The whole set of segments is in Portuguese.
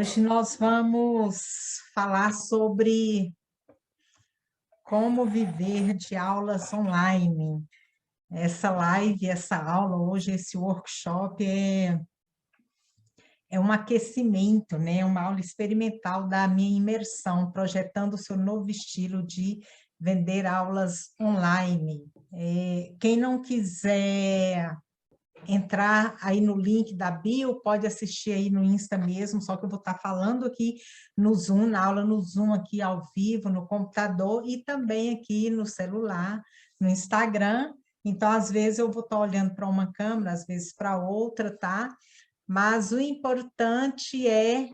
Hoje nós vamos falar sobre como viver de aulas online. Essa live, essa aula hoje, esse workshop é um aquecimento, né? Uma aula experimental da minha imersão, projetando o seu novo estilo de vender aulas online. Quem não quiser entrar aí no link da bio, pode assistir aí no Insta mesmo, só que eu vou estar falando aqui no Zoom, na aula no Zoom aqui ao vivo, no computador e também aqui no celular, no Instagram. Então, às vezes eu vou estar olhando para uma câmera, às vezes para outra, tá? Mas o importante é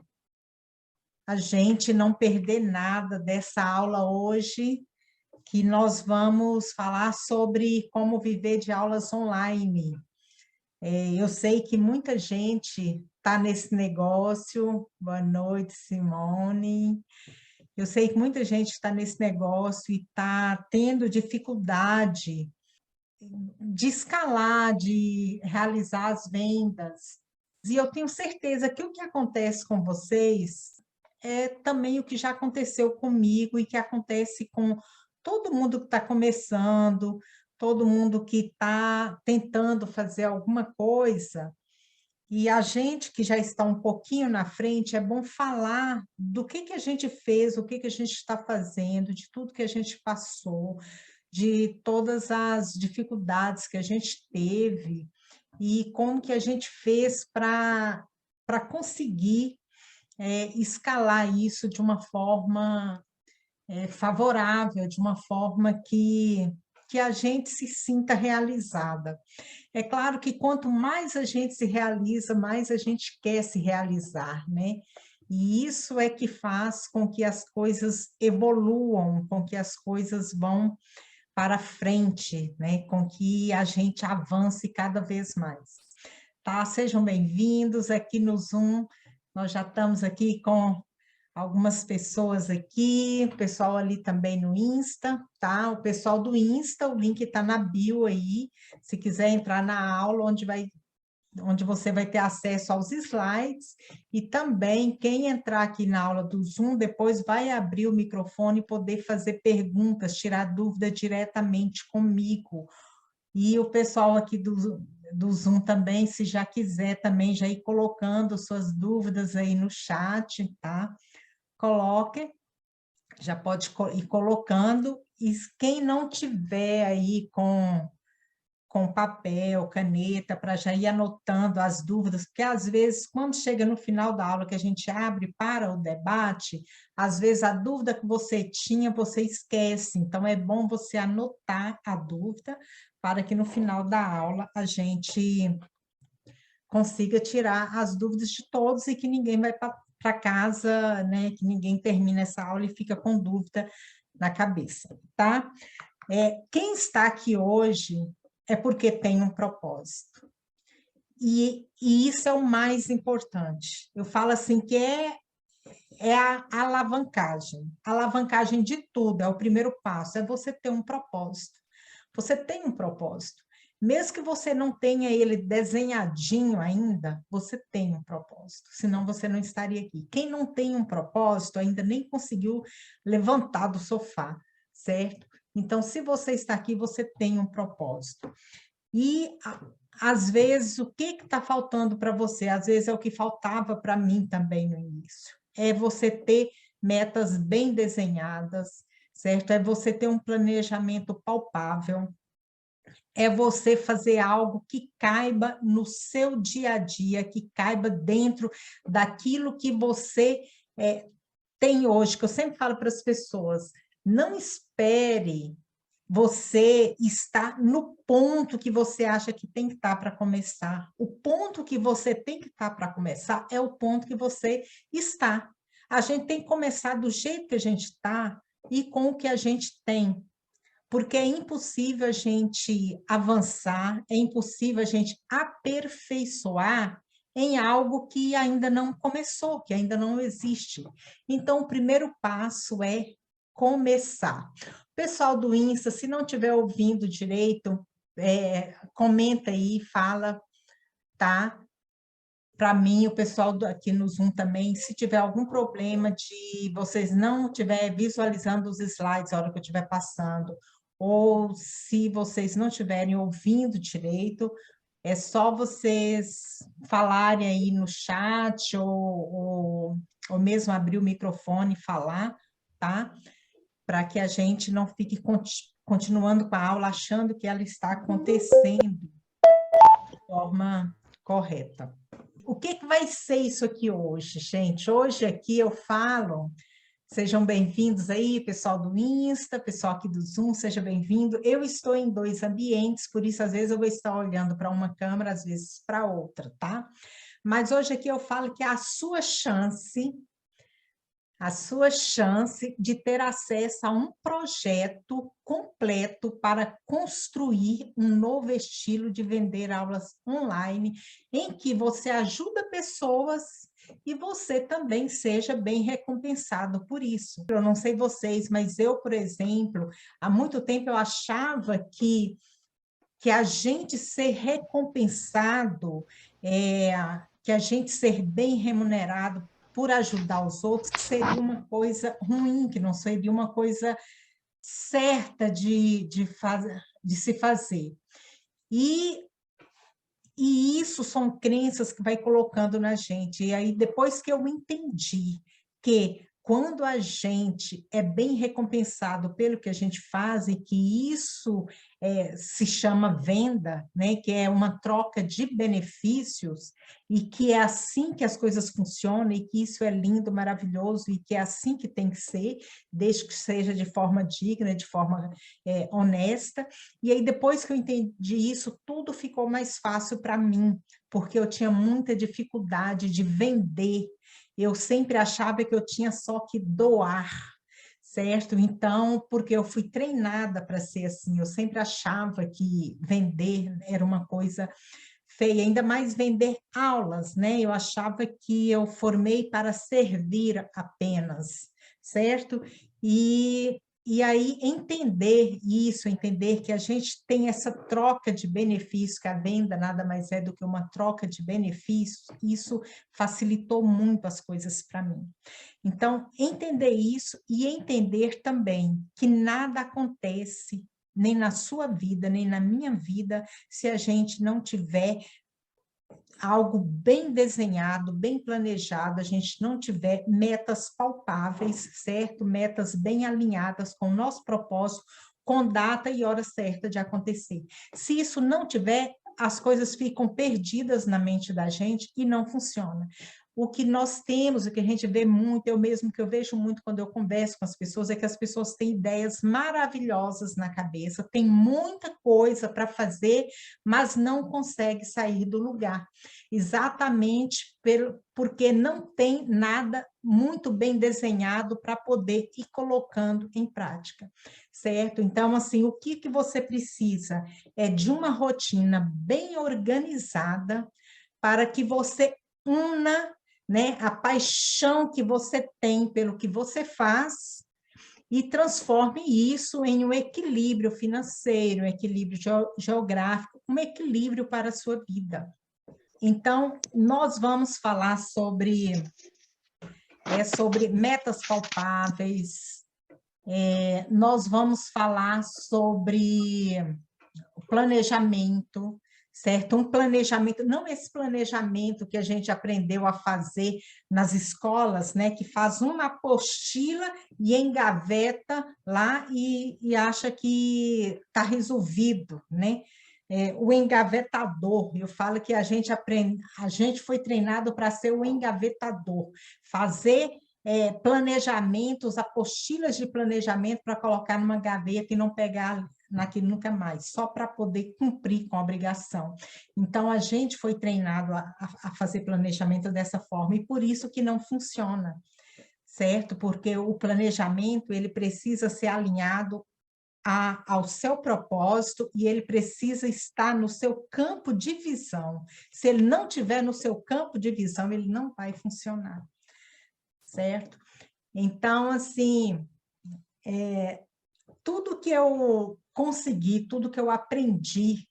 a gente não perder nada dessa aula hoje, que nós vamos falar sobre como viver de aulas online. Eu sei que muita gente está nesse negócio. Boa noite, Simone. Eu sei que muita gente está nesse negócio e está tendo dificuldade de escalar, de realizar as vendas. E eu tenho certeza que o que acontece com vocês é também o que já aconteceu comigo e que acontece com todo mundo que está começando, todo mundo que está tentando fazer alguma coisa. E a gente que já está um pouquinho na frente, é bom falar do que a gente fez, o que a gente está fazendo, de tudo que a gente passou, de todas as dificuldades que a gente teve e como que a gente fez para conseguir escalar isso de uma forma favorável, de uma forma que a gente se sinta realizada. É claro que quanto mais a gente se realiza, mais a gente quer se realizar, né? E isso é que faz com que as coisas evoluam, com que as coisas vão para frente, né? Com que a gente avance cada vez mais. Tá? Sejam bem-vindos aqui no Zoom. Nós já estamos aqui com algumas pessoas aqui, o pessoal ali também no Insta, tá? O pessoal do Insta, o link está na bio aí, se quiser entrar na aula, onde você vai ter acesso aos slides, e também quem entrar aqui na aula do Zoom, depois vai abrir o microfone e poder fazer perguntas, tirar dúvida diretamente comigo. E o pessoal aqui do Zoom também, se já quiser também já ir colocando suas dúvidas aí no chat, tá? Coloque, já pode ir colocando, e quem não tiver aí com papel, caneta, para já ir anotando as dúvidas, porque às vezes, quando chega no final da aula que a gente abre para o debate, às vezes a dúvida que você tinha, você esquece, então é bom você anotar a dúvida, para que no final da aula a gente consiga tirar as dúvidas de todos e que ninguém vai para casa, né? Que ninguém termina essa aula e fica com dúvida na cabeça, tá? Quem está aqui hoje é porque tem um propósito. E isso é o mais importante. Eu falo assim que é a alavancagem. A alavancagem de tudo, é o primeiro passo, é você ter um propósito. Você tem um propósito. Mesmo que você não tenha ele desenhadinho ainda, você tem um propósito, senão você não estaria aqui. Quem não tem um propósito ainda nem conseguiu levantar do sofá, certo? Então, se você está aqui, você tem um propósito. E, às vezes, o que está faltando para você? Às vezes é o que faltava para mim também no início. É você ter metas bem desenhadas, certo? É você ter um planejamento palpável, é você fazer algo que caiba no seu dia a dia, que caiba dentro daquilo que você tem hoje, que eu sempre falo para as pessoas, não espere você estar no ponto que você acha que tem que estar para começar. O ponto que você tem que estar para começar é o ponto que você está. A gente tem que começar do jeito que a gente está e com o que a gente tem, porque é impossível a gente avançar, é impossível a gente aperfeiçoar em algo que ainda não começou, que ainda não existe. Então, o primeiro passo é começar. Pessoal do Insta, se não estiver ouvindo direito, comenta aí, fala, tá? para mim, o pessoal aqui no Zoom também, se tiver algum problema de vocês não estiver visualizando os slides na hora que eu estiver passando, ou se vocês não estiverem ouvindo direito, é só vocês falarem aí no chat ou mesmo abrir o microfone e falar, tá? Para que a gente não fique continuando com a aula achando que ela está acontecendo de forma correta. O que vai ser isso aqui hoje, gente? Hoje aqui eu falo, sejam bem-vindos aí, pessoal do Insta, pessoal aqui do Zoom, seja bem-vindo. Eu estou em 2 ambientes, por isso às vezes eu vou estar olhando para uma câmera, às vezes para outra, tá? Mas hoje aqui eu falo que é a sua chance de ter acesso a um projeto completo para construir um novo estilo de vender aulas online, em que você ajuda pessoas e você também seja bem recompensado por isso. Eu não sei vocês, mas eu, por exemplo, há muito tempo eu achava que a gente ser recompensado, que a gente ser bem remunerado por ajudar os outros, que seria uma coisa ruim, que não seria uma coisa certa de se fazer. E isso são crenças que vai colocando na gente. E aí, depois que eu entendi que quando a gente é bem recompensado pelo que a gente faz e que isso se chama venda, né, que é uma troca de benefícios e que é assim que as coisas funcionam e que isso é lindo, maravilhoso e que é assim que tem que ser, desde que seja de forma digna, de forma honesta. E aí, depois que eu entendi isso, tudo ficou mais fácil para mim, porque eu tinha muita dificuldade de vender. Eu sempre achava que eu tinha só que doar, certo? Então, porque eu fui treinada para ser assim, eu sempre achava que vender era uma coisa feia, ainda mais vender aulas, né? Eu achava que eu formei para servir apenas, certo? E aí entender isso, entender que a gente tem essa troca de benefícios, que a venda nada mais é do que uma troca de benefícios, isso facilitou muito as coisas para mim. Então, entender isso e entender também que nada acontece nem na sua vida, nem na minha vida, se a gente não tiver algo bem desenhado, bem planejado, a gente não tiver metas palpáveis, certo? Metas bem alinhadas com o nosso propósito, com data e hora certa de acontecer. Se isso não tiver, as coisas ficam perdidas na mente da gente e não funciona. O que nós temos, o que a gente vê muito, eu mesmo que eu vejo muito quando eu converso com as pessoas, é que as pessoas têm ideias maravilhosas na cabeça, tem muita coisa para fazer, mas não consegue sair do lugar. Exatamente porque não tem nada muito bem desenhado para poder ir colocando em prática, certo? Então, assim, o que você precisa é de uma rotina bem organizada para que você una, né, a paixão que você tem pelo que você faz e transforme isso em um equilíbrio financeiro, um equilíbrio geográfico, um equilíbrio para a sua vida. Então, nós vamos falar sobre metas palpáveis, nós vamos falar sobre planejamento, certo? Um planejamento, não esse planejamento que a gente aprendeu a fazer nas escolas, né? Que faz uma apostila e engaveta lá e acha que está resolvido, né? O engavetador, eu falo que a gente foi treinado para ser o engavetador, fazer planejamentos, apostilas de planejamento para colocar numa gaveta e não pegar naquilo nunca mais, só para poder cumprir com a obrigação. Então, a gente foi treinado a fazer planejamento dessa forma, e por isso que não funciona, certo? Porque o planejamento, ele precisa ser alinhado ao seu propósito e ele precisa estar no seu campo de visão. Se ele não tiver no seu campo de visão, ele não vai funcionar, certo? Então, assim, tudo que eu consegui, tudo que eu aprendi,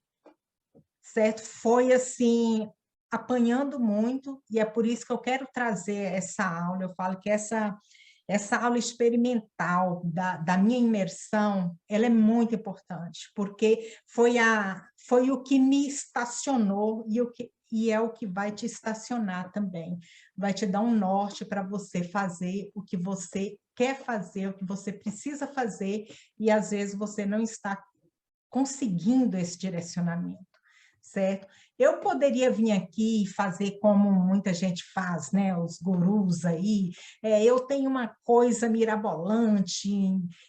certo? Foi assim, apanhando muito, e é por isso que eu quero trazer essa aula. Eu falo que essa aula experimental da minha imersão, ela é muito importante, porque foi o que me estacionou e é o que vai te estacionar também. Vai te dar um norte para você fazer o que você quer fazer, o que você precisa fazer, e às vezes você não está conseguindo esse direcionamento, certo? Eu poderia vir aqui e fazer como muita gente faz, né? Os gurus aí, eu tenho uma coisa mirabolante,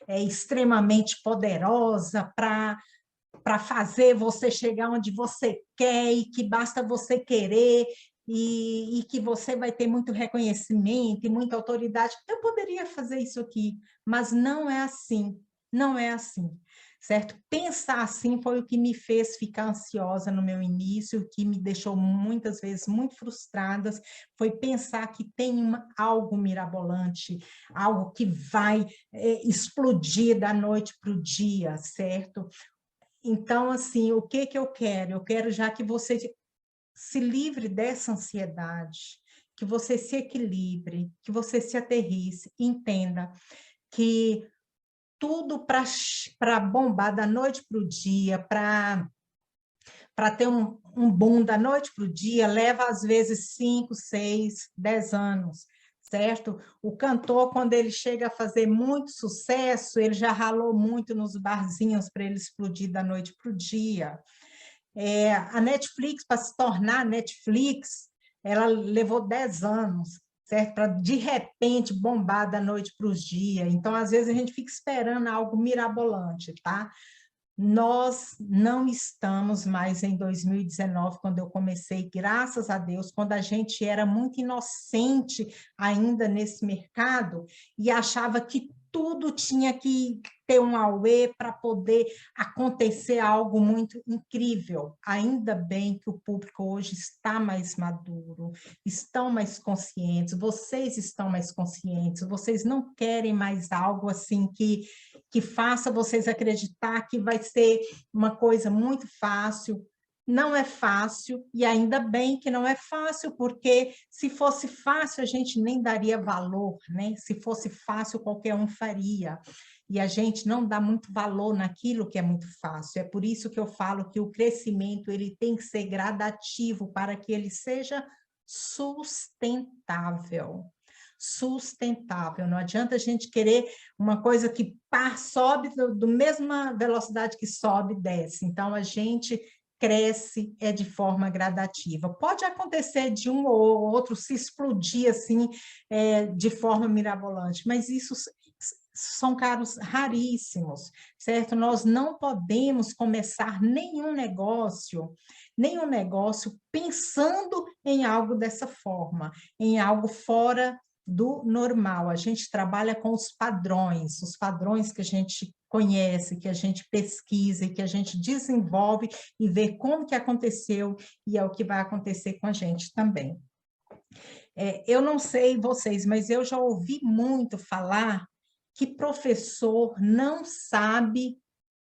extremamente poderosa para fazer você chegar onde você quer e que basta você querer e que você vai ter muito reconhecimento e muita autoridade. Eu poderia fazer isso aqui, mas não é assim, não é assim, certo? Pensar assim foi o que me fez ficar ansiosa no meu início, o que me deixou muitas vezes muito frustrada, foi pensar que tem algo mirabolante, algo que vai explodir da noite para o dia, certo? Então, assim, o que que eu quero? Eu quero já que você se livre dessa ansiedade, que você se equilibre, que você se aterrisse, entenda que tudo para bombar da noite para o dia, para ter um boom da noite para o dia, leva às vezes 5, 6, 10 anos, certo? O cantor, quando ele chega a fazer muito sucesso, ele já ralou muito nos barzinhos para ele explodir da noite para o dia. A Netflix, para se tornar Netflix, ela levou 10 anos, certo? Para, de repente, bombar da noite para os dias. Então, às vezes, a gente fica esperando algo mirabolante, tá? Nós não estamos mais em 2019, quando eu comecei, graças a Deus, quando a gente era muito inocente ainda nesse mercado e achava que tudo tinha que ter um auê para poder acontecer algo muito incrível. Ainda bem que o público hoje está mais maduro, estão mais conscientes, vocês estão mais conscientes, vocês não querem mais algo assim que faça vocês acreditar que vai ser uma coisa muito fácil. Não é fácil, e ainda bem que não é fácil, porque se fosse fácil, a gente nem daria valor, né? Se fosse fácil, qualquer um faria. E a gente não dá muito valor naquilo que é muito fácil. É por isso que eu falo que o crescimento ele tem que ser gradativo para que ele seja sustentável. Sustentável. Não adianta a gente querer uma coisa que sobe do mesma velocidade que sobe e desce. Então, a gente cresce de forma gradativa. Pode acontecer de um ou outro se explodir assim, de forma mirabolante, mas isso são casos raríssimos, certo? Nós não podemos começar nenhum negócio pensando em algo dessa forma, em algo fora do normal. A gente trabalha com os padrões que a gente conhece, que a gente pesquisa e que a gente desenvolve e vê como que aconteceu e é o que vai acontecer com a gente também. Eu não sei vocês, mas eu já ouvi muito falar que professor não sabe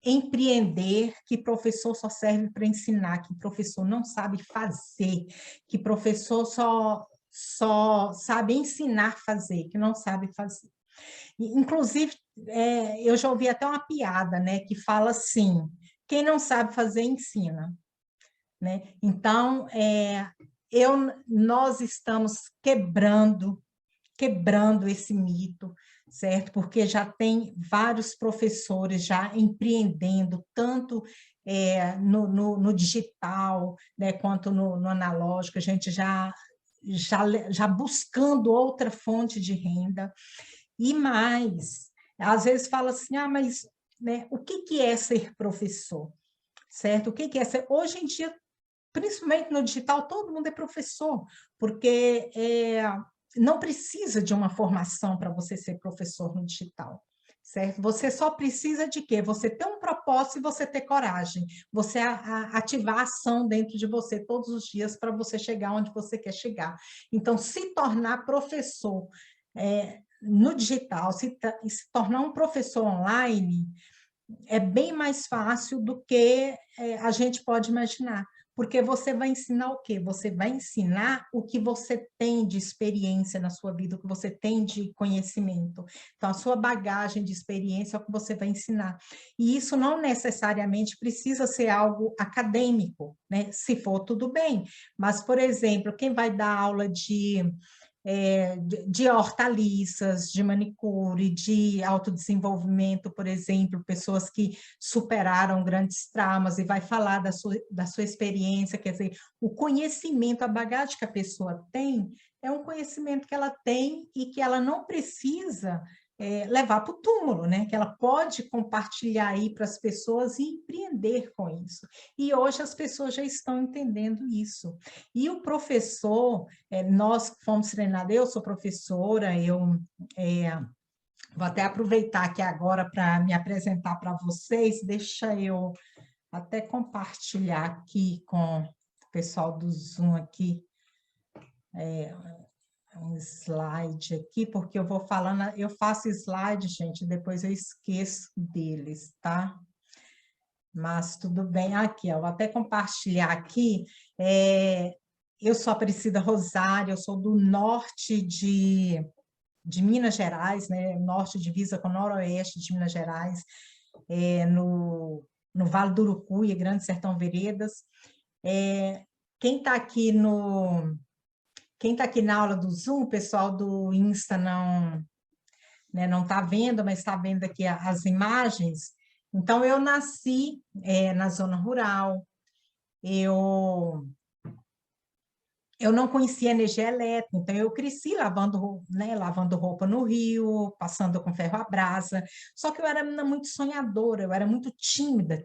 empreender, que professor só serve para ensinar, que professor não sabe fazer, que professor só sabe ensinar a fazer, que não sabe fazer. Inclusive, eu já ouvi até uma piada, né, que fala assim, quem não sabe fazer, ensina. Né? Então, nós estamos quebrando esse mito, certo? Porque já tem vários professores já empreendendo, tanto no digital, né, quanto no analógico, a gente já buscando outra fonte de renda. E mais, às vezes fala assim, mas né, o que é ser professor? Certo? O que é ser? Hoje em dia, principalmente no digital, todo mundo é professor, porque não precisa de uma formação para você ser professor no digital, certo? Você só precisa de quê? Você ter um propósito e você ter coragem, você ativar a ação dentro de você todos os dias para você chegar onde você quer chegar. Então, se tornar professor no digital, se tornar um professor online, é bem mais fácil do que a gente pode imaginar, Porque você vai ensinar o quê? Você vai ensinar o que você tem de experiência na sua vida, o que você tem de conhecimento. Então, a sua bagagem de experiência é o que você vai ensinar. E isso não necessariamente precisa ser algo acadêmico, né? Se for, tudo bem. Mas, por exemplo, quem vai dar aula de hortaliças, de manicure, de autodesenvolvimento, por exemplo, pessoas que superaram grandes traumas e vai falar da sua experiência, quer dizer, o conhecimento, a bagagem que a pessoa tem, é um conhecimento que ela tem e que ela não precisa levar para o túmulo, né? Que ela pode compartilhar aí para as pessoas e empreender com isso. E hoje as pessoas já estão entendendo isso. E o professor, nós fomos treinados, eu sou professora, vou até aproveitar aqui agora para me apresentar para vocês, deixa eu até compartilhar aqui com o pessoal do Zoom aqui, um slide aqui, porque eu vou falando, eu faço slide, gente, depois eu esqueço deles, tá? Mas tudo bem. Aqui, ó, vou até compartilhar aqui. Eu sou Aparecida Rosário, eu sou do norte de Minas Gerais, né? Norte divisa com o noroeste de Minas Gerais, no Vale do Urucuia, Grande Sertão Veredas. Quem está aqui na aula do Zoom, o pessoal do Insta não, né, não está vendo, mas está vendo aqui as imagens. Então, eu nasci na zona rural, eu não conhecia energia elétrica, então eu cresci lavando roupa no rio, passando com ferro à brasa, só que eu era menina muito sonhadora, eu era muito tímida,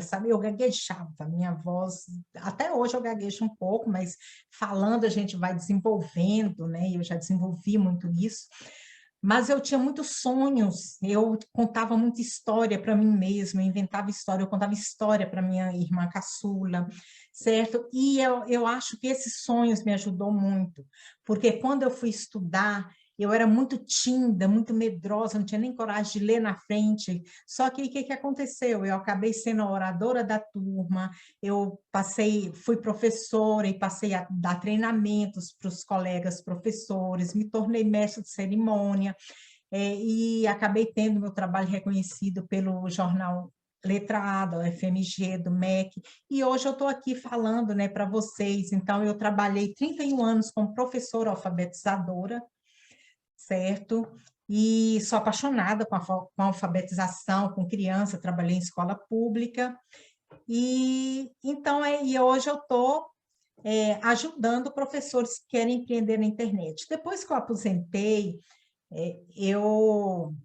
sabe? Eu gaguejava, minha voz, até hoje eu gaguejo um pouco, mas falando a gente vai desenvolvendo, né? Eu já desenvolvi muito isso. Mas eu tinha muitos sonhos, eu contava muita história para mim mesma, eu inventava história, eu contava história para minha irmã caçula, certo? E eu acho que esses sonhos me ajudou muito, porque quando eu fui estudar, eu era muito tímida, muito medrosa, não tinha nem coragem de ler na frente. Só que o que aconteceu? Eu acabei sendo a oradora da turma, fui professora e passei a dar treinamentos para os colegas professores, me tornei mestre de cerimônia, e acabei tendo meu trabalho reconhecido pelo jornal Letrada, o FMG, do MEC, e hoje eu estou aqui falando, né, para vocês. Então, eu trabalhei 31 anos como professora alfabetizadora, certo? E sou apaixonada com a alfabetização, com criança, trabalhei em escola pública, e então e hoje eu estou ajudando professores que querem empreender na internet. Depois que eu aposentei, eu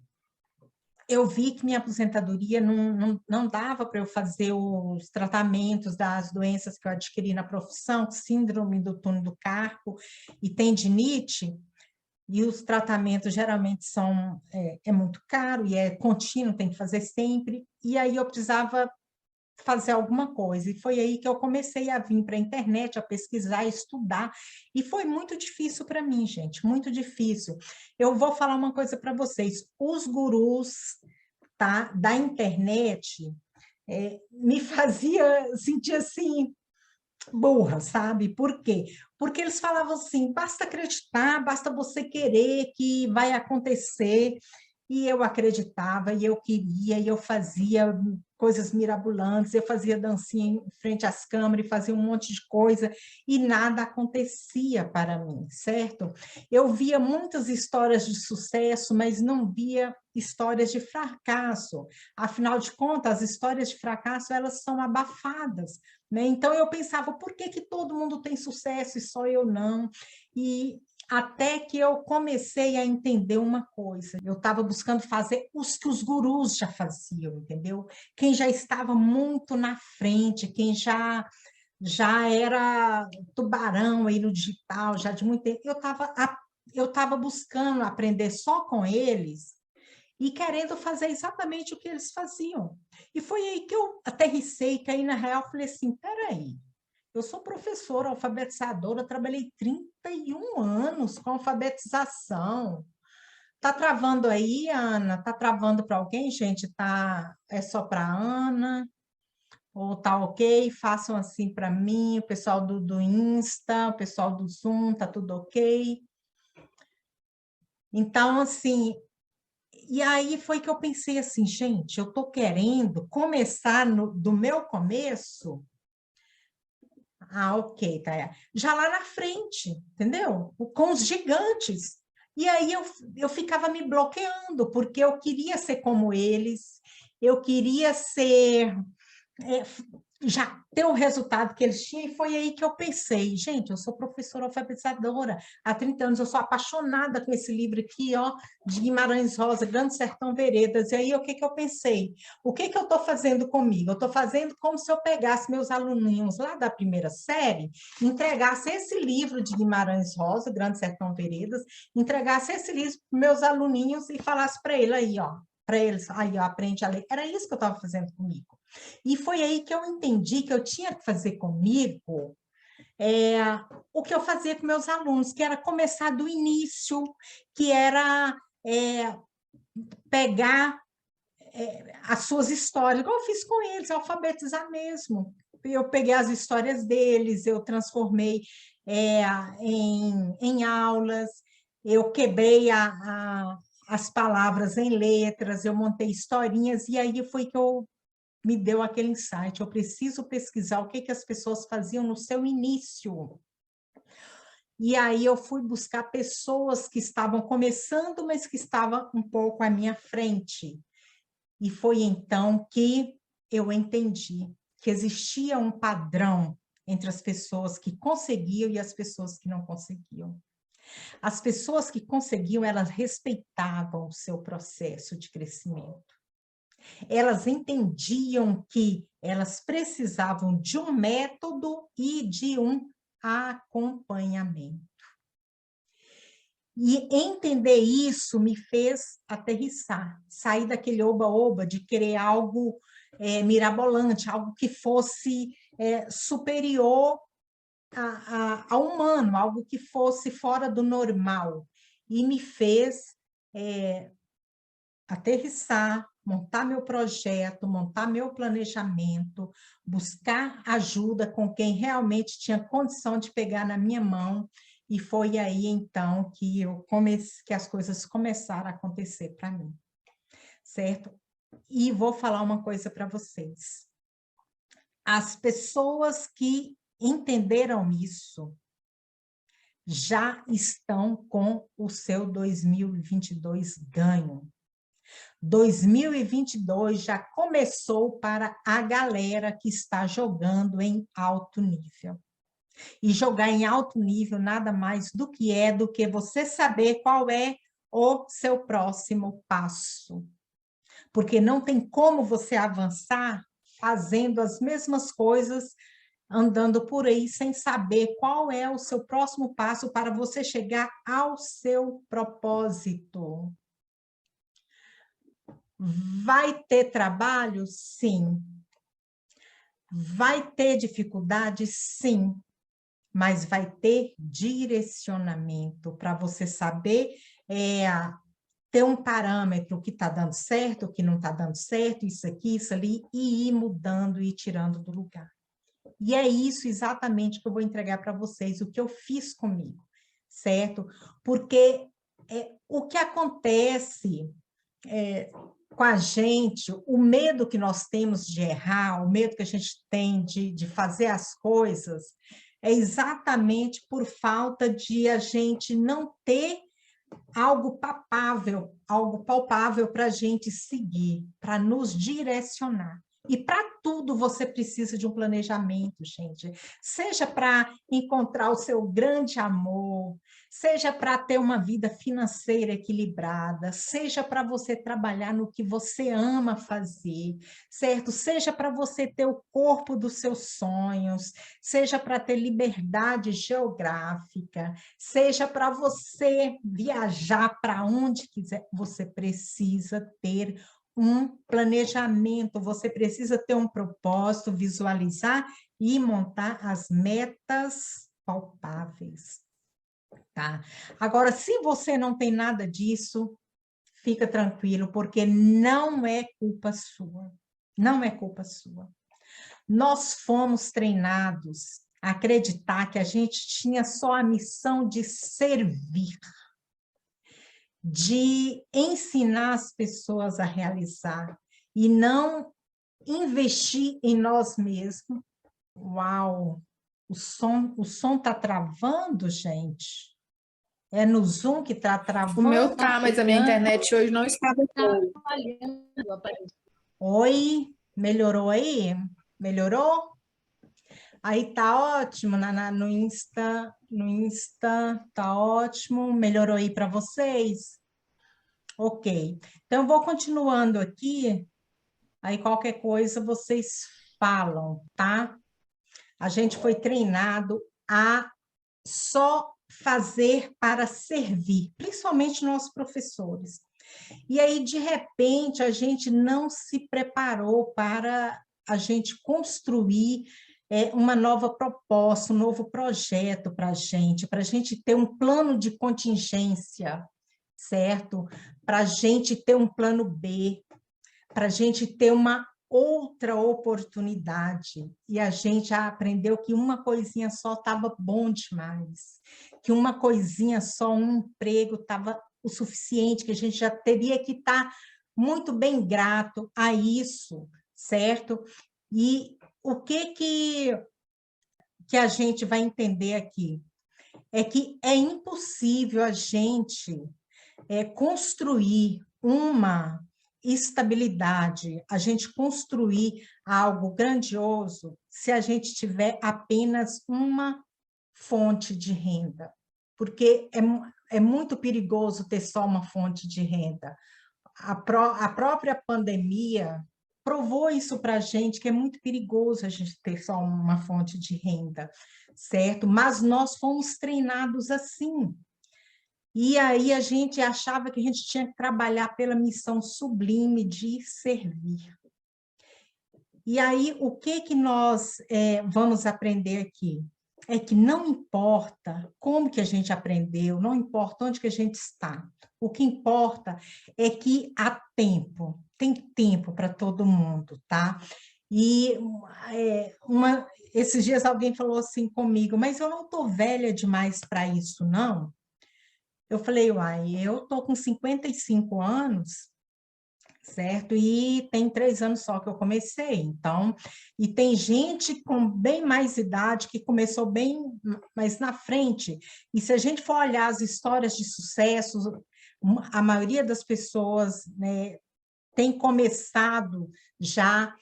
vi que minha aposentadoria não dava para eu fazer os tratamentos das doenças que eu adquiri na profissão, síndrome do túnel do carpo e tendinite, e os tratamentos geralmente é muito caro e é contínuo, tem que fazer sempre, e aí eu precisava fazer alguma coisa. E foi aí que eu comecei a vir para a internet, a pesquisar, a estudar. E foi muito difícil para mim, gente, muito difícil. Eu vou falar uma coisa para vocês. Os gurus, tá, da internet me fazia sentir assim, burra, sabe? Por quê? Porque eles falavam assim, basta acreditar, basta você querer que vai acontecer. E eu acreditava, e eu queria, e eu fazia coisas mirabolantes, eu fazia dancinha em frente às câmeras, e fazia um monte de coisa, e nada acontecia para mim, certo? Eu via muitas histórias de sucesso, mas não via histórias de fracasso. Afinal de contas, as histórias de fracasso, elas são abafadas, né? Então, eu pensava, por que que todo mundo tem sucesso e só eu não? E até que eu comecei a entender uma coisa. Eu estava buscando fazer os que os gurus já faziam, entendeu? Quem já estava muito na frente, quem já era tubarão aí no digital, já de muito tempo. Eu estava buscando aprender só com eles e querendo fazer exatamente o que eles faziam. E foi aí que eu aterrissei, caí na real, falei assim, peraí, eu sou professora, alfabetizadora, trabalhei 31 anos com alfabetização. Tá travando aí, Ana? Tá travando para alguém, gente? É só para Ana? ou tá ok, façam assim para mim, o pessoal do Insta, o pessoal do Zoom, tá tudo ok? Então, assim, e aí foi que eu pensei assim, gente, eu estou querendo começar do meu começo. Ah, ok, tá. Já lá na frente, entendeu? Com os gigantes. E aí eu ficava me bloqueando, porque eu queria ser como eles, eu queria ser é, já ter o resultado que eles tinham, e foi aí que eu pensei, gente, eu sou professora alfabetizadora, há 30 anos eu sou apaixonada com esse livro aqui, ó, de Guimarães Rosa, Grande Sertão Veredas, e aí o que que eu pensei? O que que eu estou fazendo comigo? Eu estou fazendo como se eu pegasse meus aluninhos lá da primeira série, entregasse esse livro de Guimarães Rosa, Grande Sertão Veredas, entregasse esse livro para meus aluninhos e falasse para ele aí, ó, para eles, aí, ó, aprende a ler. Era isso que eu estava fazendo comigo. E foi aí que eu entendi que eu tinha que fazer comigo é, o que eu fazia com meus alunos, que era começar do início, que era pegar as suas histórias, igual eu fiz com eles, alfabetizar mesmo. Eu peguei as histórias deles, eu transformei em aulas, eu quebrei as palavras em letras, eu montei historinhas, e aí foi que eu me deu aquele insight, eu preciso pesquisar o que, que as pessoas faziam no seu início. E aí eu fui buscar pessoas que estavam começando, mas que estavam um pouco à minha frente. E foi então que eu entendi que existia um padrão entre as pessoas que conseguiam e as pessoas que não conseguiam. As pessoas que conseguiam, elas respeitavam o seu processo de crescimento. Elas entendiam que elas precisavam de um método e de um acompanhamento. E entender isso me fez aterrissar, sair daquele oba-oba de querer algo mirabolante, algo que fosse superior ao humano, algo que fosse fora do normal. E me fez aterrissar, montar meu projeto, montar meu planejamento, buscar ajuda com quem realmente tinha condição de pegar na minha mão, e foi aí então que que as coisas começaram a acontecer para mim, certo? E vou falar uma coisa para vocês. As pessoas que entenderam isso já estão com o seu 2022 ganho. 2022 já começou para a galera que está jogando em alto nível. E jogar em alto nível nada mais do que você saber qual é o seu próximo passo. Porque não tem como você avançar fazendo as mesmas coisas, andando por aí sem saber qual é o seu próximo passo para você chegar ao seu propósito. Vai ter trabalho? Sim. Vai ter dificuldade? Sim. Mas vai ter direcionamento para você saber ter um parâmetro que está dando certo, que não está dando certo, isso aqui, isso ali, e ir mudando e tirando do lugar. E é isso exatamente que eu vou entregar para vocês, o que eu fiz comigo, certo? Porque o que acontece com a gente, o medo que nós temos de errar, o medo que a gente tem de fazer as coisas, é exatamente por falta de a gente não ter algo palpável para a gente seguir, para nos direcionar. E para tudo você precisa de um planejamento, gente. Seja para encontrar o seu grande amor, seja para ter uma vida financeira equilibrada, seja para você trabalhar no que você ama fazer, certo? Seja para você ter o corpo dos seus sonhos, seja para ter liberdade geográfica, seja para você viajar para onde quiser, você precisa ter um planejamento, você precisa ter um propósito, visualizar e montar as metas palpáveis, tá? Agora, se você não tem nada disso, fica tranquilo, porque não é culpa sua. Não é culpa sua. Nós fomos treinados a acreditar que a gente tinha só a missão de servir, de ensinar as pessoas a realizar e não investir em nós mesmos. Uau! O som está travando, gente? É no Zoom que está O meu travando? tá, mas a minha internet hoje não estava Está boa. falhando, aparece. Oi? Melhorou aí? Melhorou? Aí tá ótimo no Insta tá ótimo. Melhorou aí para vocês? Ok. Então, eu vou continuando aqui, aí qualquer coisa vocês falam, tá? A gente foi treinado a só fazer para servir, principalmente nós professores. E aí, de repente, a gente não se preparou para a gente construir uma nova proposta, um novo projeto para a gente ter um plano de contingência, certo? Para a gente ter um plano B, para a gente ter uma outra oportunidade. E a gente já aprendeu que uma coisinha só estava bom demais, que uma coisinha só, um emprego estava o suficiente, que a gente já teria que estar muito bem grato a isso, certo? E o que a gente vai entender aqui? É que é impossível a gente construir uma estabilidade, a gente construir algo grandioso se a gente tiver apenas uma fonte de renda, porque é muito perigoso ter só uma fonte de renda. A própria pandemia provou isso para a gente, que é muito perigoso a gente ter só uma fonte de renda, certo? Mas nós fomos treinados assim. E aí a gente achava que a gente tinha que trabalhar pela missão sublime de servir. E aí, o que nós vamos aprender aqui? É que não importa como que a gente aprendeu, não importa onde que a gente está. O que importa é que há tempo, tem tempo para todo mundo, tá? E esses dias alguém falou assim comigo, mas eu não estou velha demais para isso, não. Eu falei, uai, eu estou com 55 anos, certo? E tem 3 anos só que eu comecei, então, e tem gente com bem mais idade que começou bem mais na frente. E se a gente for olhar as histórias de sucesso, a maioria das pessoas, né, tem começado já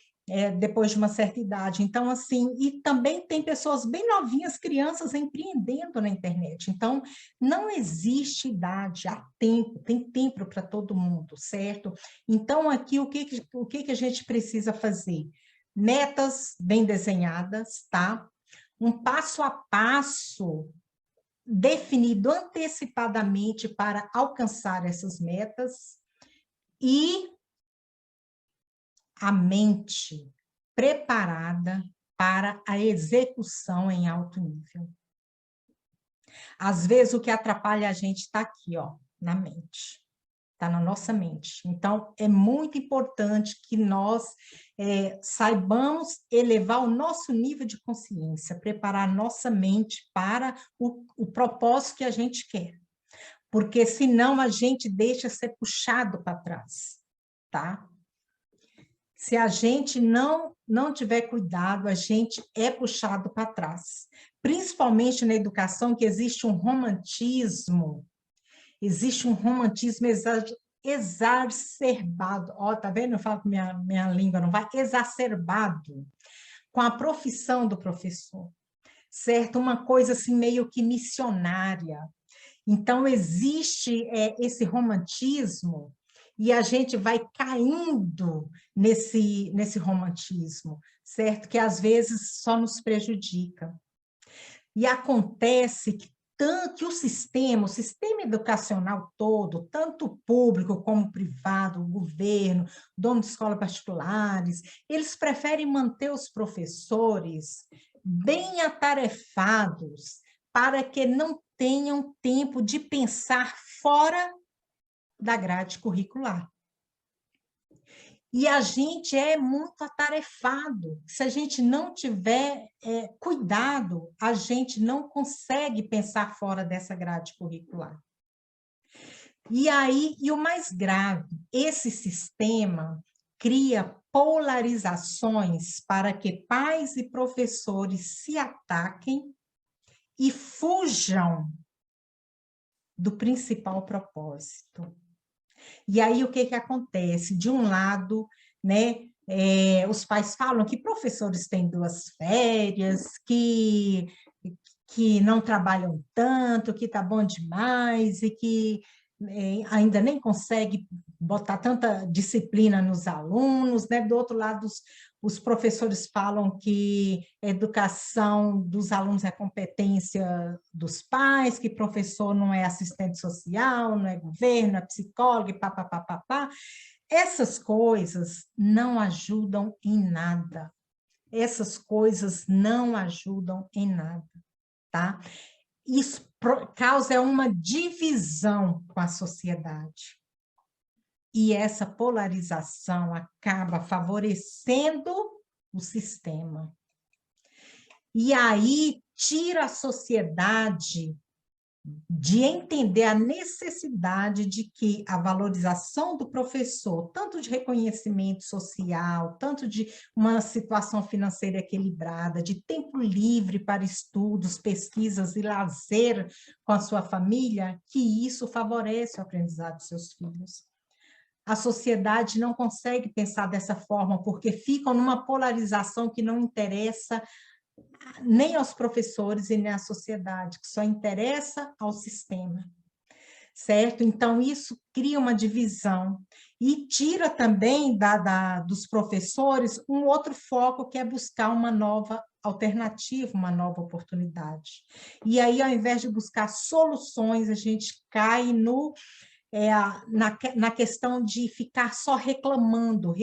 depois de uma certa idade. Então, assim, e também tem pessoas bem novinhas, crianças empreendendo na internet. Então, não existe idade, há tempo, tem tempo para todo mundo, certo? Então, aqui, o que a gente precisa fazer? Metas bem desenhadas, tá? Um passo a passo definido antecipadamente para alcançar essas metas e a mente preparada para a execução em alto nível. Às vezes, o que atrapalha a gente está aqui, ó, na mente, está na nossa mente. Então, é muito importante que nós saibamos elevar o nosso nível de consciência, preparar a nossa mente para o propósito que a gente quer. Porque, senão, a gente deixa ser puxado para trás, tá? Se a gente não tiver cuidado, a gente é puxado para trás. Principalmente na educação, que existe um romantismo exacerbado. Ó, tá vendo? Eu falo que minha língua não vai. Exacerbado com a profissão do professor, certo? Uma coisa assim meio que missionária. Então, existe esse romantismo e a gente vai caindo nesse romantismo, certo? Que às vezes só nos prejudica. E acontece que o sistema educacional todo, tanto público como privado, o governo, dono de escolas particulares, eles preferem manter os professores bem atarefados para que não tenham tempo de pensar fora da grade curricular. E a gente é muito atarefado. Se a gente não tiver cuidado, a gente não consegue pensar fora dessa grade curricular. E aí, e o mais grave, esse sistema cria polarizações para que pais e professores se ataquem e fujam do principal propósito. E aí, o que que acontece? De um lado, né, os pais falam que professores têm 2 férias, que não trabalham tanto, que tá bom demais, e que ainda nem consegue botar tanta disciplina nos alunos, né? Do outro lado, os professores falam que a educação dos alunos é competência dos pais, que professor não é assistente social, não é governo, é psicólogo, e pá. Essas coisas não ajudam em nada. Essas coisas não ajudam em nada, tá? Isso causa uma divisão com a sociedade. E essa polarização acaba favorecendo o sistema. E aí tira a sociedade de entender a necessidade de que a valorização do professor, tanto de reconhecimento social, tanto de uma situação financeira equilibrada, de tempo livre para estudos, pesquisas e lazer com a sua família, que isso favorece o aprendizado dos seus filhos. A sociedade não consegue pensar dessa forma, porque ficam numa polarização que não interessa nem aos professores e nem à sociedade, que só interessa ao sistema, certo? Então, isso cria uma divisão e tira também dos professores um outro foco, que é buscar uma nova alternativa, uma nova oportunidade. E aí, ao invés de buscar soluções, a gente cai na questão de ficar só reclamando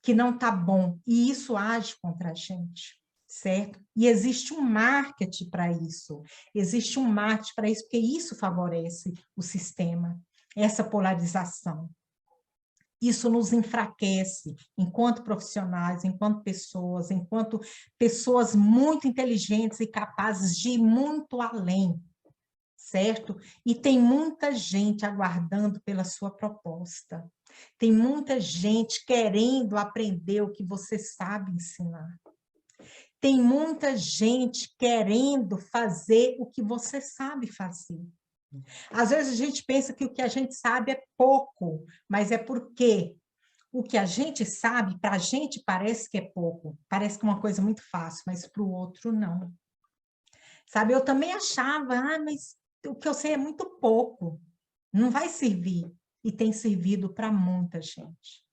que não está bom, e isso age contra a gente, certo? E existe um marketing para isso, porque isso favorece o sistema, essa polarização. Isso nos enfraquece enquanto profissionais, enquanto pessoas muito inteligentes e capazes de ir muito além, certo? E tem muita gente aguardando pela sua proposta. Tem muita gente querendo aprender o que você sabe ensinar. Tem muita gente querendo fazer o que você sabe fazer. Às vezes a gente pensa que o que a gente sabe é pouco, mas é porque o que a gente sabe, para a gente parece que é pouco, parece que é uma coisa muito fácil, mas para o outro não. Sabe, eu também achava, mas o que eu sei é muito pouco, não vai servir. E tem servido para muita gente,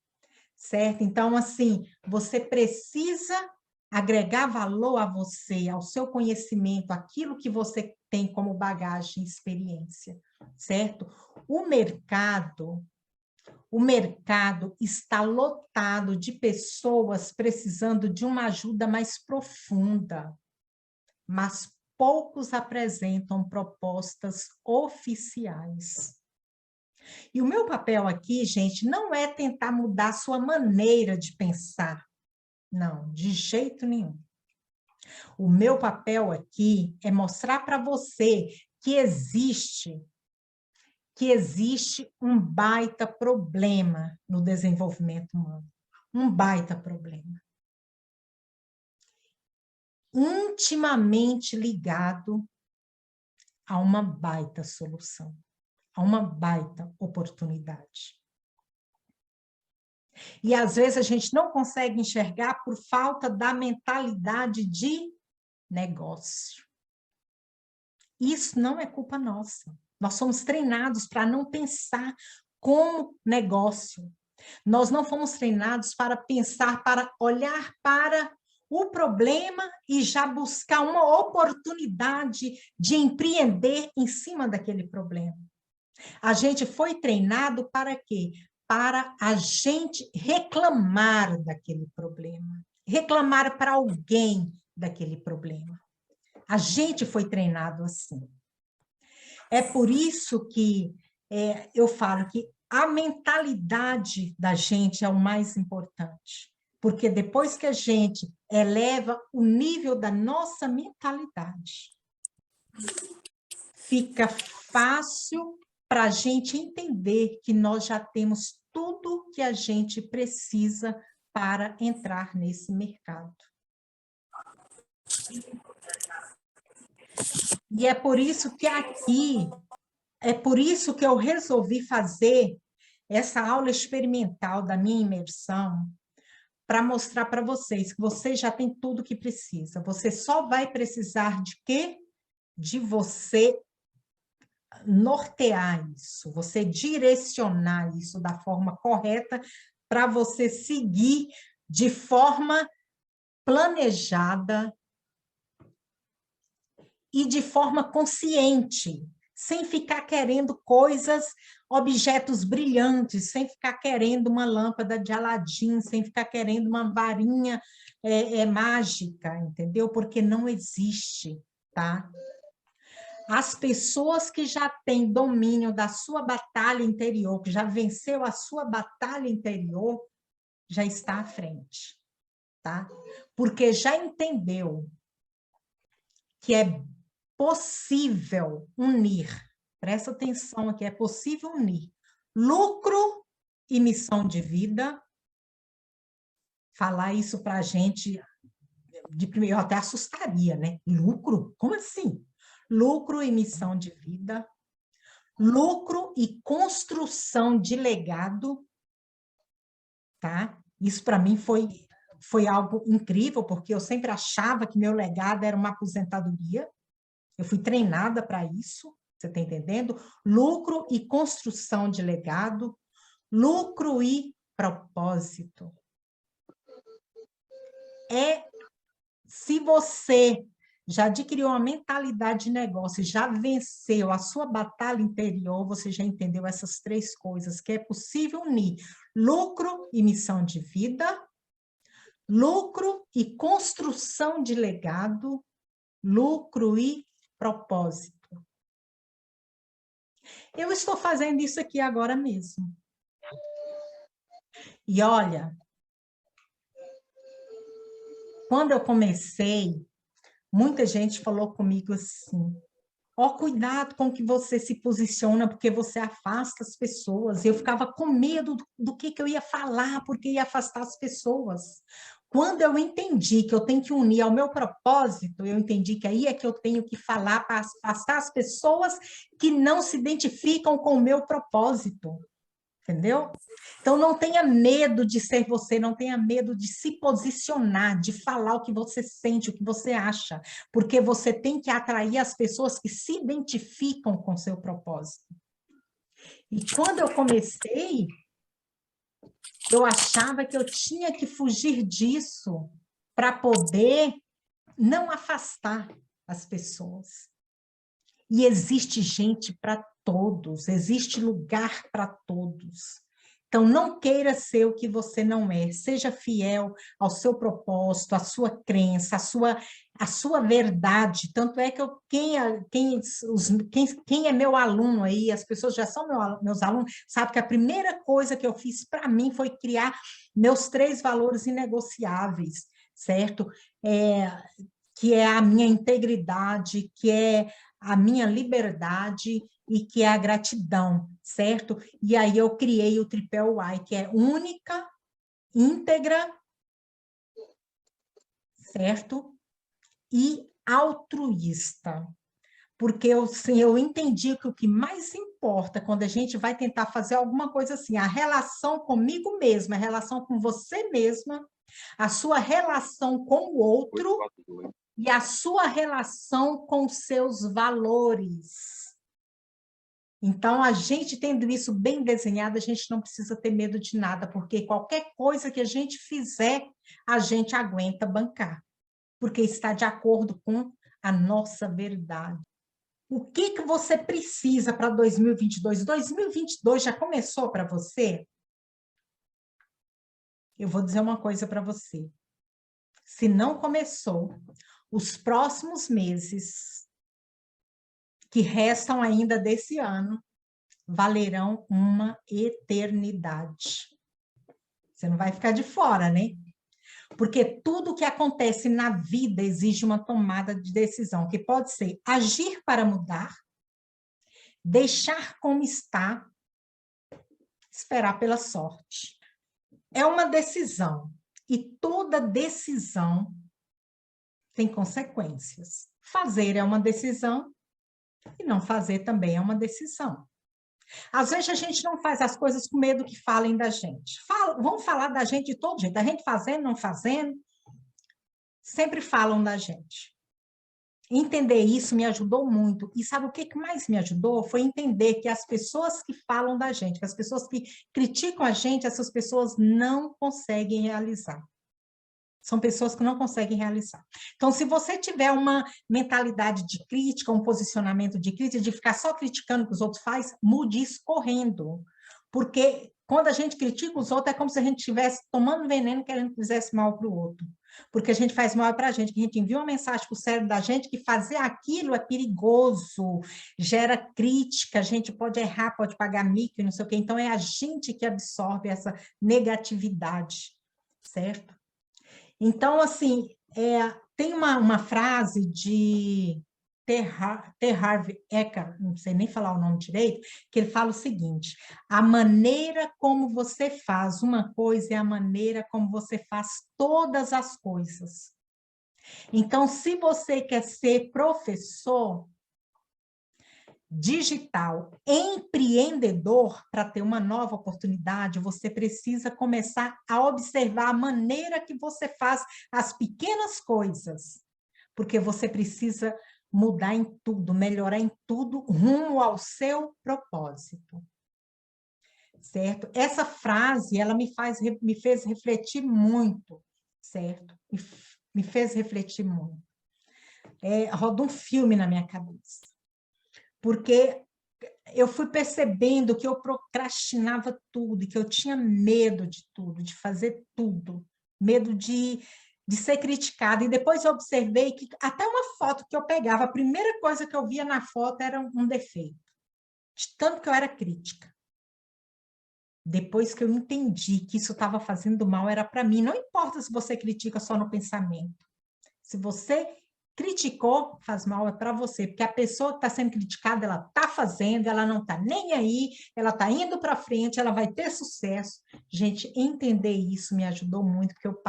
certo? Então, assim, você precisa agregar valor a você, ao seu conhecimento, aquilo que você tem como bagagem e experiência, certo? O mercado está lotado de pessoas precisando de uma ajuda mais profunda, mas poucos apresentam propostas oficiais. E o meu papel aqui, gente, não é tentar mudar a sua maneira de pensar. Não, de jeito nenhum. O meu papel aqui é mostrar para você que existe um baita problema no desenvolvimento humano. Um baita problema. Intimamente ligado a uma baita solução, a uma baita oportunidade. E às vezes a gente não consegue enxergar por falta da mentalidade de negócio. Isso não é culpa nossa. Nós somos treinados para não pensar como negócio. Nós não fomos treinados para pensar, para olhar para o problema e já buscar uma oportunidade de empreender em cima daquele problema. A gente foi treinado para quê? Para a gente reclamar daquele problema, reclamar para alguém daquele problema. A gente foi treinado assim. É por isso que eu falo que a mentalidade da gente é o mais importante, porque depois que a gente eleva o nível da nossa mentalidade, fica fácil para a gente entender que nós já temos tudo que a gente precisa para entrar nesse mercado. E é por isso que aqui, é por isso que eu resolvi fazer essa aula experimental da minha imersão, para mostrar para vocês que você já tem tudo que precisa. Você só vai precisar de quê? De você nortear isso, você direcionar isso da forma correta para você seguir de forma planejada e de forma consciente, sem ficar querendo coisas, objetos brilhantes, sem ficar querendo uma lâmpada de Aladim, sem ficar querendo uma varinha mágica, entendeu? Porque não existe, tá? As pessoas que já têm domínio da sua batalha interior, que já venceu a sua batalha interior, já está à frente, tá? Porque já entendeu que é possível unir, presta atenção aqui, é possível unir lucro e missão de vida. Falar isso para a gente, de primeiro, eu até assustaria, né? Lucro? Como assim? Lucro e missão de vida, lucro e construção de legado, tá? Isso para mim foi algo incrível, porque eu sempre achava que meu legado era uma aposentadoria. Eu fui treinada para isso, você está entendendo? Lucro e construção de legado, lucro e propósito. Se você já adquiriu uma mentalidade de negócio, já venceu a sua batalha interior, você já entendeu essas três coisas, que é possível unir lucro e missão de vida, lucro e construção de legado, lucro e propósito. Eu estou fazendo isso aqui agora mesmo. E olha, quando eu comecei, muita gente falou comigo assim, ó, cuidado com que você se posiciona, porque você afasta as pessoas. Eu ficava com medo do que eu ia falar, porque ia afastar as pessoas. Quando eu entendi que eu tenho que unir ao meu propósito, eu entendi que aí é que eu tenho que falar para afastar as pessoas que não se identificam com o meu propósito. Entendeu? Então, não tenha medo de ser você, não tenha medo de se posicionar, de falar o que você sente, o que você acha, porque você tem que atrair as pessoas que se identificam com seu propósito. E quando eu comecei, eu achava que eu tinha que fugir disso para poder não afastar as pessoas. E existe gente para todos, existe lugar para todos. Então, não queira ser o que você não é. Seja fiel ao seu propósito, à sua crença, à sua verdade. Tanto é que quem é meu aluno aí, as pessoas já são meus alunos, sabe que a primeira coisa que eu fiz para mim foi criar meus 3 valores inegociáveis, certo? Que é a minha integridade, que é a minha liberdade e que é a gratidão, certo? E aí eu criei o tripé Y, que é única, íntegra, certo? E altruísta. Porque eu entendi que o que mais importa quando a gente vai tentar fazer alguma coisa assim, a relação comigo mesma, a relação com você mesma, a sua relação com o outro e a sua relação com seus valores. Então, a gente tendo isso bem desenhado, a gente não precisa ter medo de nada, porque qualquer coisa que a gente fizer, a gente aguenta bancar, porque está de acordo com a nossa verdade. O que você precisa para 2022? 2022 já começou para você? Eu vou dizer uma coisa para você. Se não começou, os próximos meses que restam ainda desse ano, valerão uma eternidade. Você não vai ficar de fora, né? Porque tudo que acontece na vida exige uma tomada de decisão, que pode ser agir para mudar, deixar como está, esperar pela sorte. É uma decisão, e toda decisão tem consequências. Fazer é uma decisão, e não fazer também é uma decisão. Às vezes a gente não faz as coisas com medo que falem da gente. Vão falar da gente de todo jeito, a gente fazendo, não fazendo, sempre falam da gente. Entender isso me ajudou muito. E sabe o que mais me ajudou? Foi entender que as pessoas que falam da gente, que as pessoas que criticam a gente, essas pessoas não conseguem realizar. São pessoas que não conseguem realizar. Então, se você tiver uma mentalidade de crítica, um posicionamento de crítica, de ficar só criticando o que os outros fazem, mude isso correndo. Porque quando a gente critica os outros, é como se a gente estivesse tomando veneno querendo que fizesse mal para o outro. Porque a gente faz mal para a gente, que a gente envia uma mensagem para o cérebro da gente que fazer aquilo é perigoso, gera crítica, a gente pode errar, pode pagar mico e não sei o quê. Então, é a gente que absorve essa negatividade, certo? Então, assim, tem uma frase de T. Harv Eker, não sei nem falar o nome direito, que ele fala o seguinte: a maneira como você faz uma coisa é a maneira como você faz todas as coisas. Então, se você quer ser professor digital, empreendedor, para ter uma nova oportunidade, você precisa começar a observar a maneira que você faz as pequenas coisas, porque você precisa mudar em tudo, melhorar em tudo, rumo ao seu propósito. Certo? Essa frase, ela me fez refletir muito, certo? Me fez refletir muito. Roda um filme na minha cabeça. Porque eu fui percebendo que eu procrastinava tudo, que eu tinha medo de tudo, de fazer tudo, medo de ser criticada. E depois eu observei que até uma foto que eu pegava, a primeira coisa que eu via na foto era um defeito, de tanto que eu era crítica. Depois que eu entendi que isso estava fazendo mal, era para mim. Não importa se você critica só no pensamento. Se você criticou, faz mal, é para você, porque a pessoa que está sendo criticada, ela está fazendo, ela não está nem aí, ela está indo para frente, ela vai ter sucesso. Gente, entender isso me ajudou muito, porque eu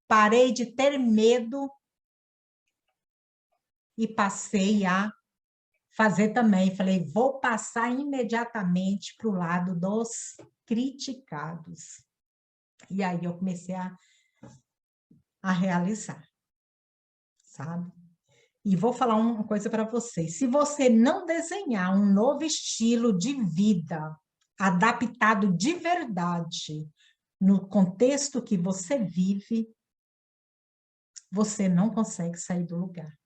parei de ter medo e passei a fazer também. Falei, vou passar imediatamente para o lado dos criticados. E aí eu comecei a realizar, sabe? E vou falar uma coisa para vocês. Se você não desenhar um novo estilo de vida, adaptado de verdade no contexto que você vive, você não consegue sair do lugar.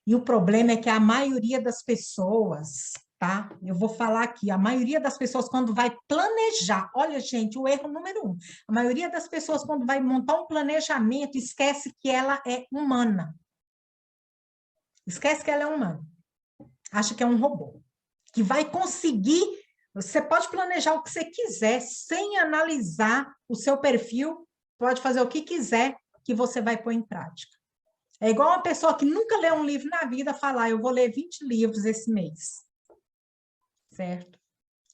E o problema é que a maioria das pessoas, tá? Eu vou falar aqui, a maioria das pessoas quando vai planejar, olha gente, o erro número 1, a maioria das pessoas quando vai montar um planejamento esquece que ela é humana. Esquece que ela é humana. Acha que é um robô. Que vai conseguir... Você pode planejar o que você quiser, sem analisar o seu perfil, pode fazer o que quiser, que você vai pôr em prática. É igual uma pessoa que nunca leu um livro na vida falar, eu vou ler 20 livros esse mês. Certo?